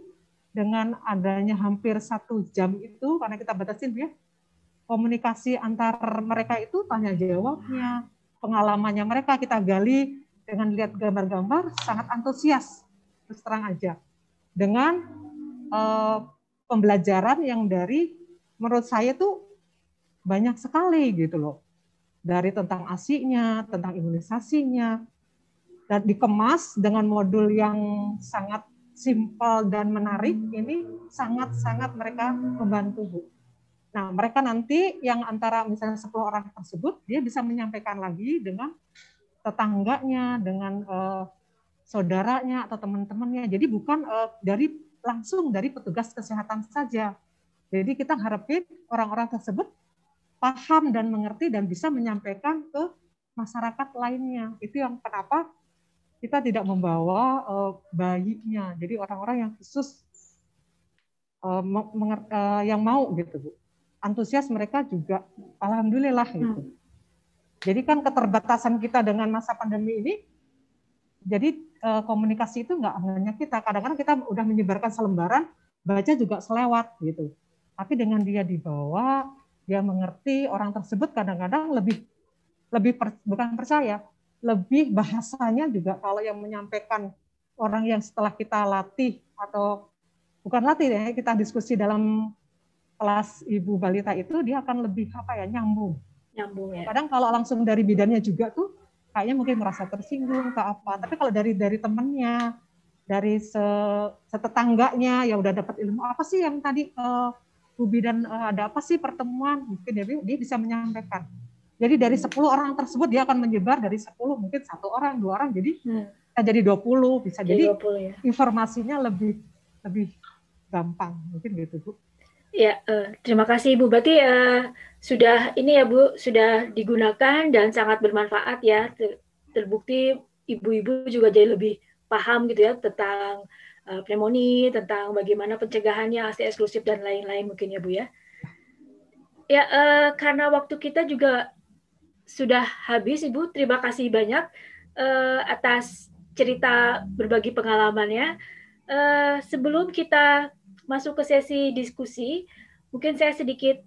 dengan adanya hampir 1 jam itu, karena kita batasin ya, komunikasi antar mereka itu tanya jawabnya, pengalamannya mereka kita gali dengan lihat gambar-gambar, sangat antusias terus terang aja dengan pembelajaran yang dari menurut saya tuh banyak sekali gitu loh, dari tentang ASI-nya, tentang imunisasinya, dan dikemas dengan modul yang sangat simpel dan menarik. Ini sangat-sangat mereka membantu Bu. Nah, mereka nanti yang antara misalnya 10 orang tersebut, dia bisa menyampaikan lagi dengan tetangganya, dengan saudaranya atau teman-temannya. Jadi bukan langsung dari petugas kesehatan saja. Jadi kita harapin orang-orang tersebut paham dan mengerti dan bisa menyampaikan ke masyarakat lainnya. Itu yang kenapa kita tidak membawa bayinya. Jadi orang-orang yang khusus yang mau gitu, Bu. Antusias mereka juga alhamdulillah gitu. Jadi kan keterbatasan kita dengan masa pandemi ini, jadi komunikasi itu nggak hanya kita. Kadang-kadang kita udah menyebarkan selembaran, baca juga selewat gitu. Tapi dengan dia dibawa, dia mengerti, orang tersebut kadang-kadang lebih bukan percaya, lebih bahasanya juga kalau yang menyampaikan orang yang setelah kita latih atau bukan latih ya, kita diskusi dalam kelas ibu balita itu, dia akan lebih nyambung ya. Kadang kalau langsung dari bidannya juga tuh kayaknya mungkin merasa tersinggung ke apa, tapi kalau dari temennya, dari setetangganya yang udah dapat ilmu, apa sih yang tadi Bu Bidan ada apa sih pertemuan, mungkin dia bisa menyampaikan. Jadi dari 10 orang tersebut dia akan menyebar dari 10 mungkin 1 orang, 2 orang, jadi jadi 20, bisa jadi 20, ya. Informasinya lebih gampang, mungkin gitu, Bu. Ya, terima kasih Ibu. Berarti sudah ini ya Bu, sudah digunakan dan sangat bermanfaat ya. Terbukti ibu-ibu juga jadi lebih paham gitu ya tentang pneumonia, tentang bagaimana pencegahannya, ASI eksklusif dan lain-lain mungkin ya Bu ya. Ya, karena waktu kita juga sudah habis Ibu, terima kasih banyak atas cerita berbagi pengalamannya. Sebelum kita masuk ke sesi diskusi, mungkin saya sedikit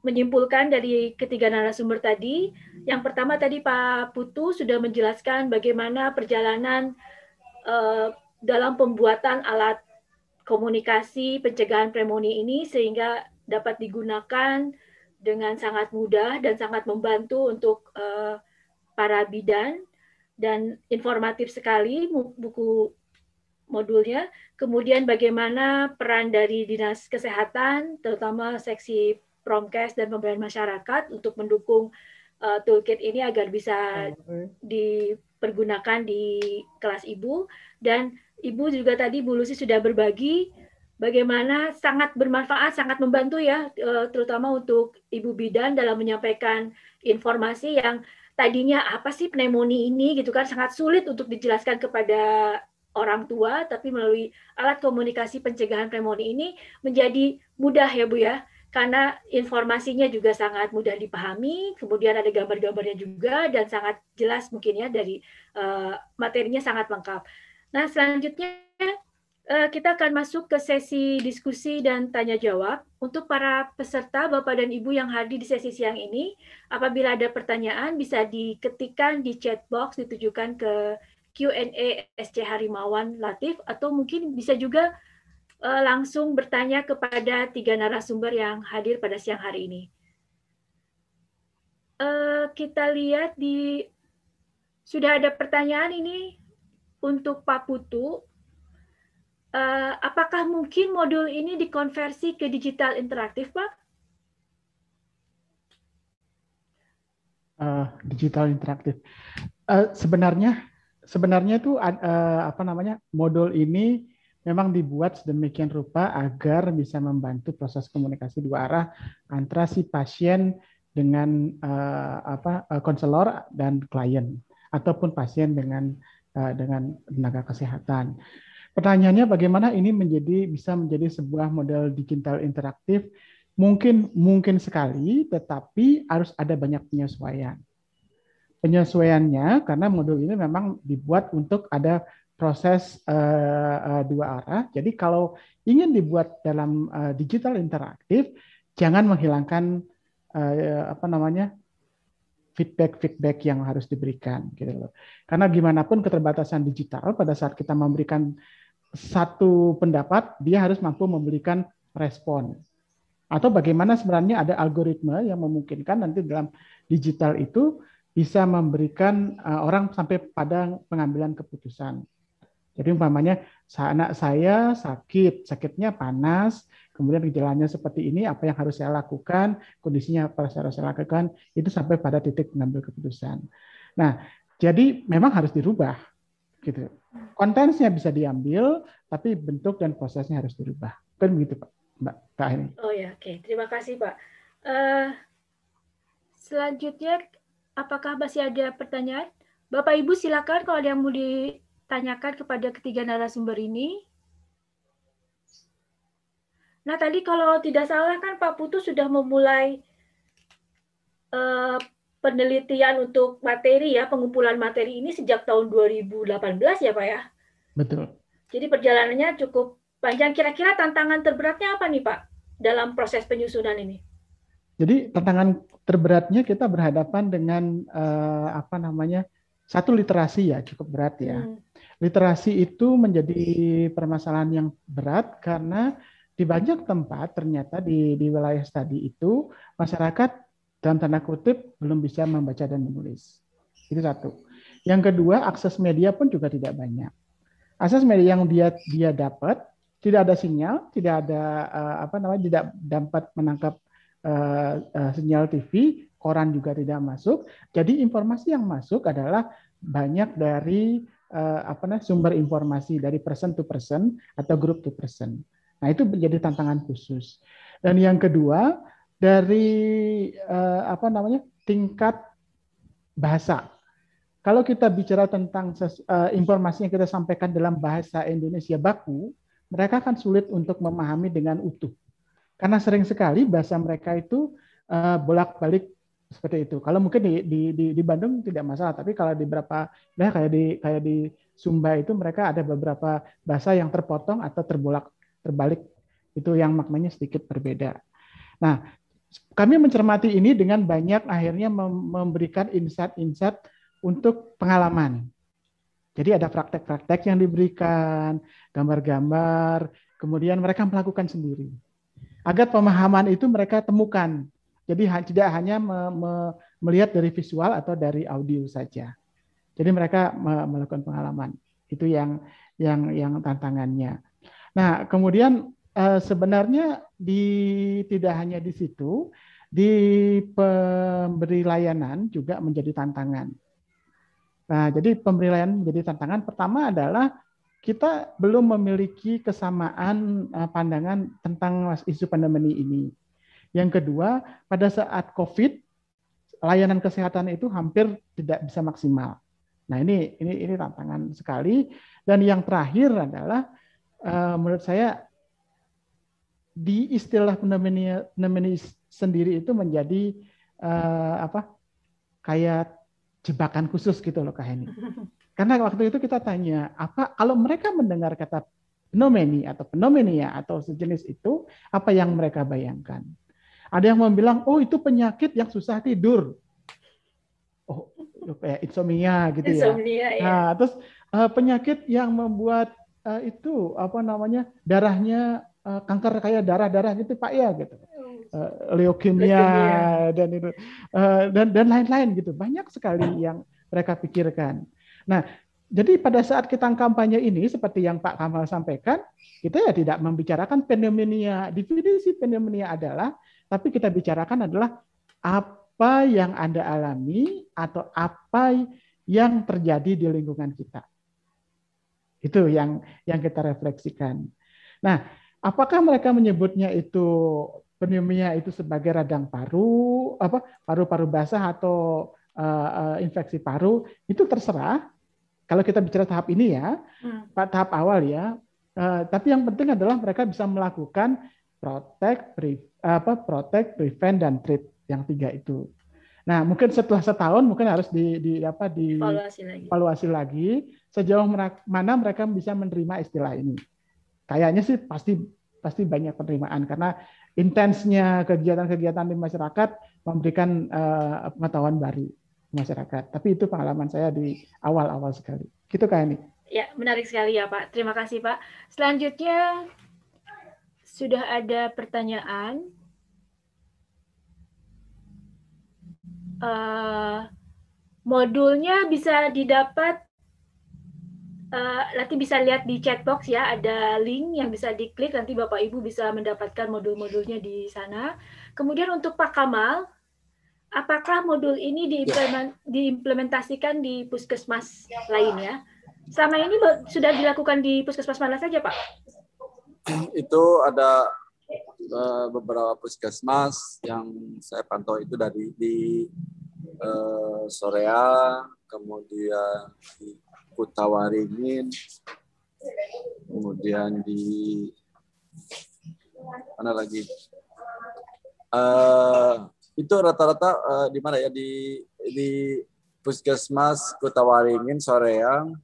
menyimpulkan dari ketiga narasumber tadi. Yang pertama tadi Pak Putu sudah menjelaskan bagaimana perjalanan dalam pembuatan alat komunikasi pencegahan pneumonia ini sehingga dapat digunakan dengan sangat mudah dan sangat membantu untuk para bidan, dan informatif sekali buku modulnya. Kemudian bagaimana peran dari Dinas Kesehatan, terutama seksi Promkes dan pemberdayaan masyarakat untuk mendukung toolkit ini agar bisa dipergunakan di kelas Ibu. Dan Ibu juga tadi Bu Lucy sudah berbagi bagaimana sangat bermanfaat, sangat membantu ya, terutama untuk Ibu Bidan dalam menyampaikan informasi yang tadinya apa sih pneumonia ini gitu kan, sangat sulit untuk dijelaskan kepada orang tua, tapi melalui alat komunikasi pencegahan pneumonia ini menjadi mudah ya Bu ya, karena informasinya juga sangat mudah dipahami, kemudian ada gambar-gambarnya juga dan sangat jelas mungkin ya, dari materinya sangat lengkap. Nah selanjutnya kita akan masuk ke sesi diskusi dan tanya jawab. Untuk para peserta Bapak dan Ibu yang hadir di sesi siang ini, apabila ada pertanyaan bisa diketikkan di chat box ditujukan ke Q&A SC Harimawan Latif, atau mungkin bisa juga langsung bertanya kepada 3 narasumber yang hadir pada siang hari ini. Kita lihat sudah ada pertanyaan ini untuk Pak Putu. Apakah mungkin modul ini dikonversi ke digital interaktif, Pak? Digital interaktif. Sebenarnya itu modul ini memang dibuat sedemikian rupa agar bisa membantu proses komunikasi 2 arah antara si pasien dengan konselor dan klien, ataupun pasien dengan tenaga kesehatan. Pertanyaannya bagaimana ini bisa menjadi sebuah model digital interaktif? Mungkin sekali, tetapi harus ada banyak penyesuaian. Penyesuaiannya karena modul ini memang dibuat untuk ada proses 2 arah. Jadi kalau ingin dibuat dalam digital interaktif, jangan menghilangkan feedback yang harus diberikan gitu loh. Karena gimana pun keterbatasan digital, pada saat kita memberikan satu pendapat, dia harus mampu memberikan respon. Atau bagaimana sebenarnya ada algoritma yang memungkinkan nanti dalam digital itu bisa memberikan orang sampai pada pengambilan keputusan. Jadi umpamanya anak saya sakitnya panas, kemudian gejalanya seperti ini, apa yang harus saya lakukan, kondisinya apa yang harus saya lakukan, itu sampai pada titik mengambil keputusan. Nah, jadi memang harus dirubah. Gitu. Kontennya bisa diambil, tapi bentuk dan prosesnya harus dirubah. Kan begitu, Mbak Aini. Oh ya, oke. Terima kasih, Pak. Selanjutnya, apakah masih ada pertanyaan? Bapak Ibu silakan kalau ada yang mau ditanyakan kepada ketiga narasumber ini. Nah, tadi kalau tidak salah kan Pak Putu sudah memulai penelitian untuk materi ya, pengumpulan materi ini sejak tahun 2018 ya Pak ya? Betul. Jadi perjalanannya cukup panjang. Kira-kira tantangan terberatnya apa nih Pak dalam proses penyusunan ini? Jadi tantangan terberatnya kita berhadapan dengan satu literasi ya, cukup berat ya. Literasi itu menjadi permasalahan yang berat karena di banyak tempat ternyata di wilayah studi itu masyarakat dalam tanda kutip belum bisa membaca dan menulis. Itu satu. Yang kedua, akses media pun juga tidak banyak. Akses media yang dia dapat tidak ada sinyal, tidak ada tidak dapat menangkap sinyal TV, koran juga tidak masuk. Jadi informasi yang masuk adalah banyak dari sumber informasi dari person to person atau group to person. Nah, itu menjadi tantangan khusus. Dan yang kedua, dari tingkat bahasa. Kalau kita bicara tentang informasi yang kita sampaikan dalam bahasa Indonesia baku, mereka akan sulit untuk memahami dengan utuh. Karena sering sekali bahasa mereka itu bolak-balik seperti itu. Kalau mungkin di Bandung tidak masalah, tapi kalau di beberapa kayak di Sumba itu mereka ada beberapa bahasa yang terpotong atau terbalik, itu yang maknanya sedikit berbeda. Nah, kami mencermati ini dengan banyak akhirnya memberikan insight-insight untuk pengalaman. Jadi ada praktek-praktek yang diberikan, gambar-gambar, kemudian mereka melakukan sendiri. Agar pemahaman itu mereka temukan. Jadi tidak hanya melihat dari visual atau dari audio saja. Jadi mereka melakukan pengalaman. Itu yang tantangannya. Nah, kemudian sebenarnya tidak hanya di situ, di pemberi layanan juga menjadi tantangan. Nah, jadi pemberi layanan menjadi tantangan. Pertama adalah kita belum memiliki kesamaan pandangan tentang isu pandemi ini. Yang kedua, pada saat COVID, layanan kesehatan itu hampir tidak bisa maksimal. Nah, ini tantangan sekali. Dan yang terakhir adalah menurut saya di istilah pneumonia sendiri itu menjadi kayak jebakan khusus gitu loh Kak Heni. Karena waktu itu kita tanya, kalau mereka mendengar kata pneumonia atau sejenis itu, apa yang mereka bayangkan? Ada yang bilang, oh itu penyakit yang susah tidur. Oh, kayak insomnia gitu ya. Insomnia, ya. Nah, terus penyakit yang membuat darahnya kanker kayak darah gitu Pak ya gitu. Leukemia dan itu dan lain-lain gitu. Banyak sekali yang mereka pikirkan. Nah, jadi pada saat kita kampanye ini seperti yang Pak Kamal sampaikan, kita ya tidak membicarakan pneumonia. Definisi pneumonia adalah, tapi kita bicarakan adalah apa yang Anda alami atau apa yang terjadi di lingkungan kita. Itu yang kita refleksikan. Nah, apakah mereka menyebutnya itu pneumonia itu sebagai radang paru, paru-paru basah atau infeksi paru, itu terserah. Kalau kita bicara tahap ini ya, tahap awal ya. Tapi yang penting adalah mereka bisa melakukan protect, prevent, dan treat, yang 3 itu. Nah, mungkin setelah setahun mungkin harus dievaluasi lagi sejauh mana mereka bisa menerima istilah ini. Kayaknya sih pasti banyak penerimaan karena intensnya kegiatan-kegiatan di masyarakat memberikan pengetahuan baru masyarakat. Tapi itu pengalaman saya di awal-awal sekali. Gitu Kak Heni. Ya, menarik sekali ya Pak. Terima kasih Pak. Selanjutnya sudah ada pertanyaan. Modulnya bisa didapat, nanti bisa lihat di chat box ya, ada link yang bisa diklik, nanti Bapak Ibu bisa mendapatkan modul-modulnya di sana. Kemudian untuk Pak Kamal, apakah modul ini diimplementasikan di puskesmas lainnya? Selama ini sudah dilakukan di puskesmas mana saja Pak? Itu ada beberapa puskesmas yang saya pantau itu dari di Sorea, kemudian di Kutawaringin, kemudian di mana lagi? Itu rata-rata di mana ya, di Puskesmas Kutawaringin, Soreang,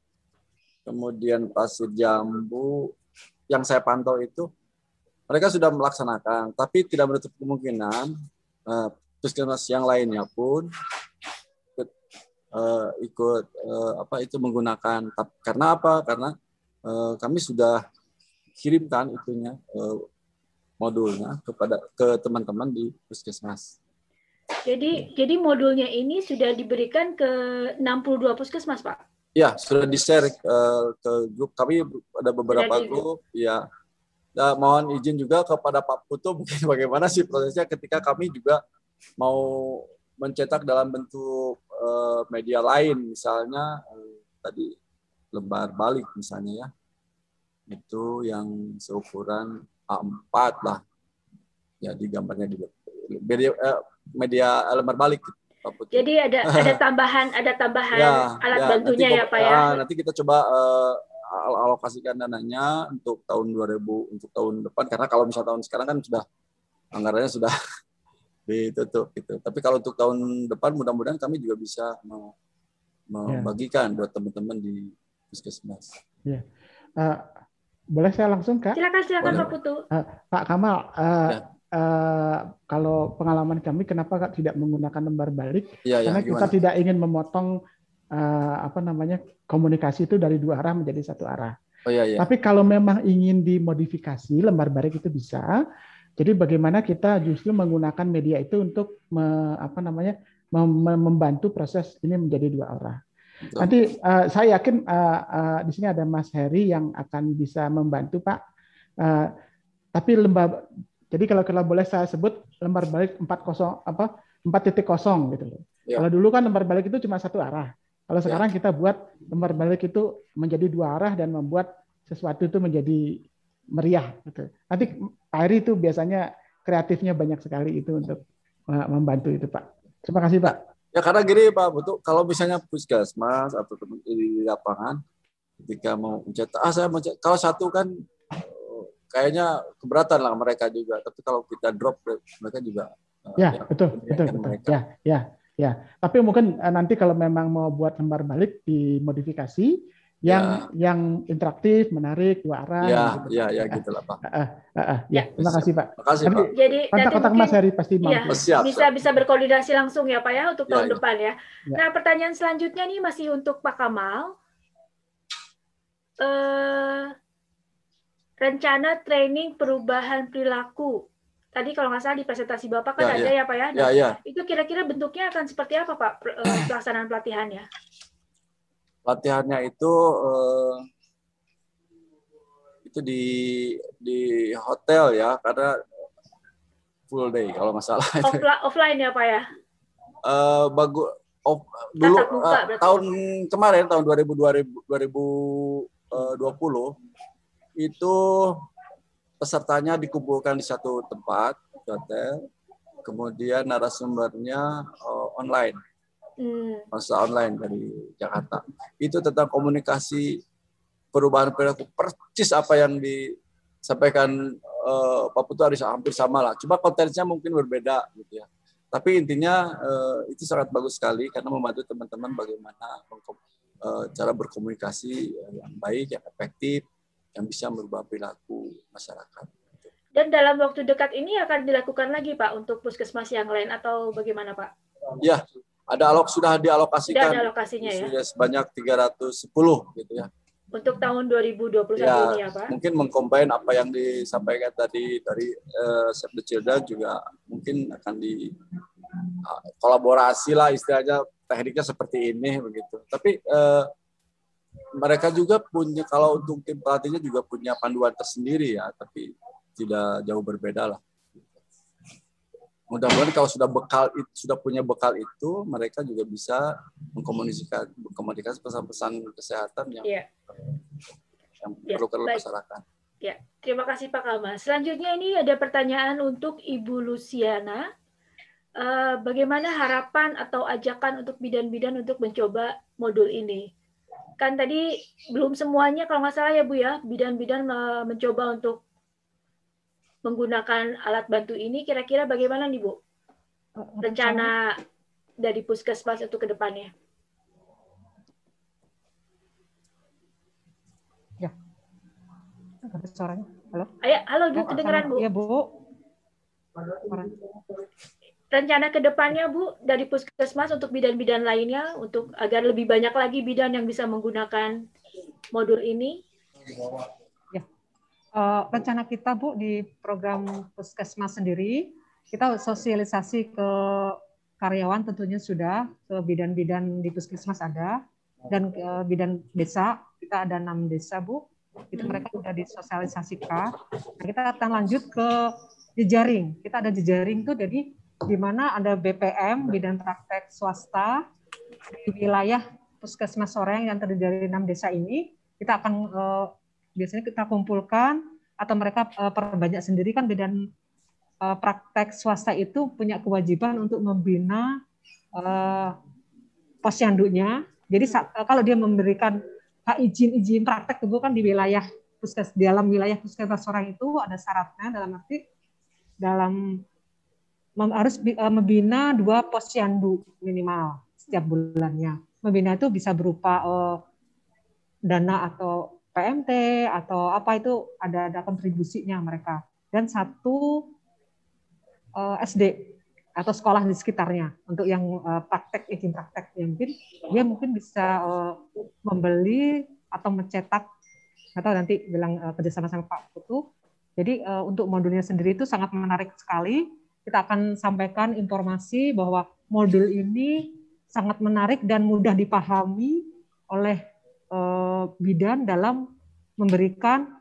kemudian Pasir Jambu. Yang saya pantau itu mereka sudah melaksanakan, tapi tidak menutup kemungkinan puskesmas yang lainnya pun ikut menggunakan. Karena apa? Karena kami sudah kirimkan itunya modulnya ke teman-teman di puskesmas. Jadi modulnya ini sudah diberikan ke 62 puskesmas, Pak? Ya, sudah di-share ke grup. Kami ada beberapa grup. Ya, nah, mohon izin juga kepada Pak Putu, mungkin bagaimana sih prosesnya ketika kami juga mau mencetak dalam bentuk media lain, misalnya tadi lembar balik misalnya ya, itu yang seukuran A4 lah, jadi gambarnya di media lembar balik. Pak Putu. Jadi ada tambahan ya, alat bantunya ya Pak ya. Nanti kita coba alokasikan dananya untuk tahun 2000 untuk tahun depan, karena kalau misalnya tahun sekarang kan sudah anggarannya sudah ditutup gitu. Tapi kalau untuk tahun depan mudah-mudahan kami juga bisa membagikan buat teman-teman di puskesmas. Ya. Boleh saya langsung, Kak? Silakan Pak Putu. Pak Kamal, kalau pengalaman kami kenapa Kak tidak menggunakan lembar balik? Karena kita tidak ingin memotong komunikasi itu dari dua arah menjadi satu arah. Tapi kalau memang ingin dimodifikasi, lembar balik itu bisa. Jadi bagaimana kita justru menggunakan media itu untuk membantu proses ini menjadi dua arah. Nanti saya yakin di sini ada Mas Heri yang akan bisa membantu, Pak. Tapi jadi kalau boleh saya sebut lembar balik 4.0 gitu loh. Ya. Kalau dulu kan lembar balik itu cuma satu arah. Kalau sekarang kita buat lembar balik itu menjadi dua arah dan membuat sesuatu itu menjadi meriah gitu. Nanti Pak Heri itu biasanya kreatifnya banyak sekali itu untuk membantu itu, Pak. Terima kasih, Pak. Ya karena gini Pak Putu, kalau misalnya puskesmas atau teman di lapangan ketika mau mencetak, kalau satu kan kayaknya keberatan lah mereka juga. Tapi kalau kita drop mereka juga. Betul. Ya. Tapi mungkin nanti kalau memang mau buat lembar balik dimodifikasi yang interaktif, menarik, dua arah. Gitulah Pak. Terima kasih Pak. Terima kasih Pak. Jadi kontak Mas Heri pasti mampu. Bisa berkoordinasi langsung ya Pak ya untuk tahun depan ya. Nah pertanyaan selanjutnya nih masih untuk Pak Kamal. Rencana training perubahan perilaku. Tadi kalau nggak salah di presentasi Bapak kan ada ya Pak ya. Itu kira-kira bentuknya akan seperti apa Pak pelaksanaan pelatihannya? Latihannya itu di hotel ya, karena full day kalau nggak salah. Offline ya Pak ya? Dulu tahun kemarin tahun 2020 itu pesertanya dikumpulkan di satu tempat di hotel, kemudian narasumbernya online. Masa online dari Jakarta. Itu tentang komunikasi perubahan perilaku, persis apa yang disampaikan Pak Putu hampir sama lah. Cuma kontennya mungkin berbeda gitu ya. Tapi intinya itu sangat bagus sekali karena membantu teman-teman bagaimana cara berkomunikasi yang baik, yang efektif, yang bisa merubah perilaku masyarakat. Dan dalam waktu dekat ini akan dilakukan lagi Pak untuk puskesmas yang lain atau bagaimana Pak? Ya. Sudah dialokasikan. Sudah ada alokasinya ya? Sebanyak 310 gitu ya. Untuk tahun 2021 ini ya Pak? Mungkin mengcombine apa yang disampaikan tadi dari Save the Children juga mungkin akan kolaborasi lah istilahnya, tekniknya seperti ini begitu. Tapi mereka juga punya, kalau untuk tim pelatihnya juga punya panduan tersendiri ya, tapi tidak jauh berbeda lah. Mudah-mudahan kalau sudah punya bekal itu, mereka juga bisa mengkomunikasikan pesan-pesan kesehatan yang perlu ke masyarakat. Ya, terima kasih Pak Kamal. Selanjutnya ini ada pertanyaan untuk Ibu Luciana. Bagaimana harapan atau ajakan untuk bidan-bidan untuk mencoba modul ini? Kan tadi belum semuanya kalau nggak salah ya Bu ya, bidan-bidan mencoba untuk menggunakan alat bantu ini. Kira-kira bagaimana nih Bu? Rencana dari Puskesmas untuk ke depannya? Ya. Suaranya. Halo? Halo Bu, kedengeran Bu? Iya Bu. Rencana ke depannya Bu dari Puskesmas untuk bidan-bidan lainnya untuk agar lebih banyak lagi bidan yang bisa menggunakan modul ini? Ya. Rencana kita Bu di program Puskesmas sendiri, kita sosialisasi ke karyawan tentunya sudah, ke bidan-bidan di Puskesmas ada, dan ke bidan desa, kita ada 6 desa Bu, itu mereka sudah disosialisasikan. Nah, kita akan lanjut ke jejaring, kita ada jejaring tuh, jadi di mana ada BPM, bidan praktek swasta, di wilayah Puskesmas Soreang yang terdiri dari 6 desa ini, kita akan biasanya kita kumpulkan, atau mereka perbanyak sendiri kan bidan praktek swasta itu punya kewajiban untuk membina posyandunya. Jadi kalau dia memberikan hak izin praktek itu kan di wilayah dalam wilayah Puskesmas Soreang itu ada syaratnya, dalam arti harus membina 2 posyandu minimal setiap bulannya. Membina itu bisa berupa dana atau PMT atau apa, itu ada kontribusinya mereka. Dan 1 SD atau sekolah di sekitarnya untuk yang praktek, izin praktek. Dia mungkin bisa membeli atau mencetak, atau nanti bilang kerjasama sama Pak Putu. Jadi untuk modulnya sendiri itu sangat menarik sekali. Kita akan sampaikan informasi bahwa modul ini sangat menarik dan mudah dipahami oleh bidan dalam memberikan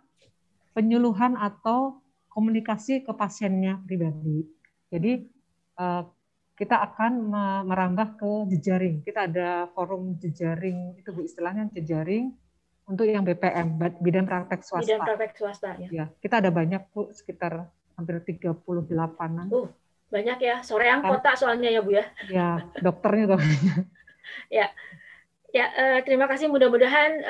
penyuluhan atau komunikasi ke pasiennya pribadi. Jadi kita akan merambah ke jejaring. Kita ada forum jejaring, itu Bu istilahnya jejaring untuk yang BPM, bidan praktek swasta. Bidan praktek swasta ya. Ya, kita ada banyak Bu, sekitar hampir 38-an. Banyak ya, Soreang kota soalnya ya Bu ya. Ya, dokternya tuh. Ya. Ya, terima kasih. Mudah-mudahan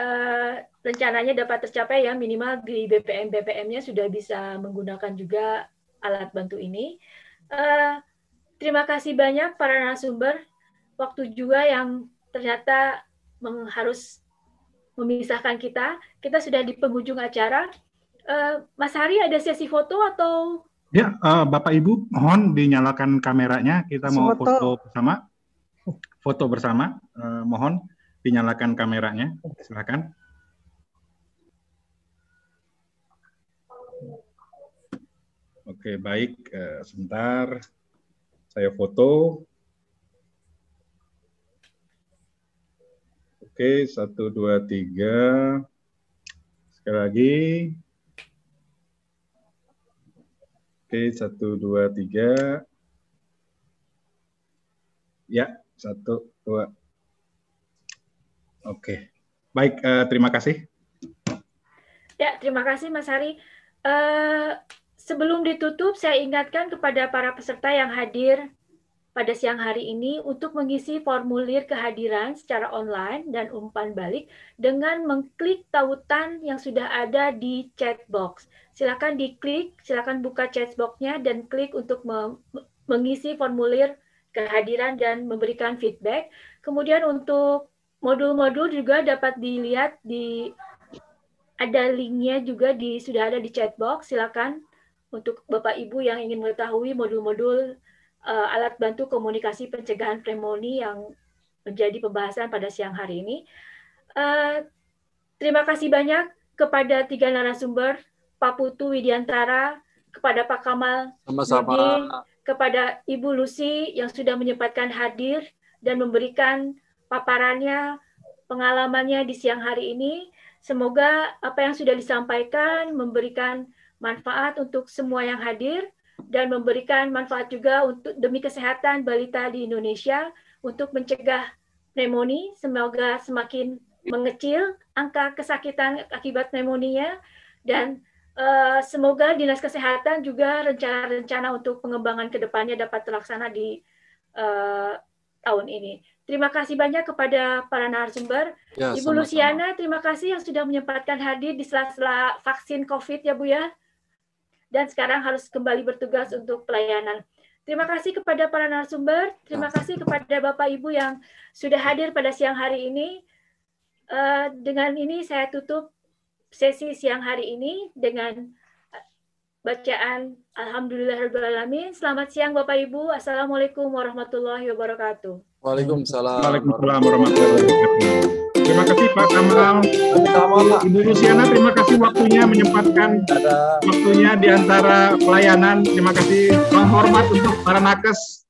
rencananya dapat tercapai ya, minimal di BPM-BPM-nya sudah bisa menggunakan juga alat bantu ini. Terima kasih banyak para narasumber. Waktu juga yang ternyata harus memisahkan kita. Kita sudah di penghujung acara. Mas Hari, ada sesi foto atau? Ya, Bapak Ibu, mohon dinyalakan kameranya. Kita mau foto bersama. Foto bersama, mohon dinyalakan kameranya. Silakan. Oke, baik. Sebentar. Saya foto. Oke, 1, 2, 3. Sekali lagi. Oke, 1, 2, 3. Ya, 1, 2. Oke, baik. Terima kasih. Ya, terima kasih Mas Hari. Sebelum ditutup, saya ingatkan kepada para peserta yang hadir pada siang hari ini untuk mengisi formulir kehadiran secara online dan umpan balik dengan mengklik tautan yang sudah ada di chat box. Silakan diklik, silakan buka chat box-nya dan klik untuk mengisi formulir kehadiran dan memberikan feedback. Kemudian untuk modul-modul juga dapat dilihat ada linknya juga sudah ada di chat box. Silakan untuk Bapak Ibu yang ingin mengetahui modul-modul alat bantu komunikasi pencegahan pneumonia yang menjadi pembahasan pada siang hari ini. Terima kasih banyak kepada 3 narasumber, Pak Putu Widiantara, kepada Pak Kamal, kepada Ibu Lucy yang sudah menyempatkan hadir dan memberikan paparannya, pengalamannya di siang hari ini. Semoga apa yang sudah disampaikan memberikan manfaat untuk semua yang hadir dan memberikan manfaat juga untuk demi kesehatan balita di Indonesia untuk mencegah pneumonia. Semoga semakin mengecil angka kesakitan akibat pneumonia dan Semoga Dinas Kesehatan juga rencana-rencana untuk pengembangan ke depannya dapat terlaksana di tahun ini. Terima kasih banyak kepada para narasumber. Ya, Ibu Luciana, terima kasih yang sudah menyempatkan hadir di sela-sela vaksin COVID ya Bu ya. Dan sekarang harus kembali bertugas untuk pelayanan. Terima kasih kepada para narasumber. Terima kasih kepada Bapak Ibu yang sudah hadir pada siang hari ini. Dengan ini saya tutup sesi siang hari ini dengan bacaan Alhamdulillahirrahmanirrahim. Selamat siang Bapak Ibu. Assalamualaikum warahmatullahi wabarakatuh. Waalaikumsalam. Waalaikumsalam warahmatullahi wabarakatuh. Terima kasih Pak Kamal. Ibu Luciana, terima kasih waktunya menyempatkan waktunya di antara pelayanan. Terima kasih. Salam hormat untuk para nakes.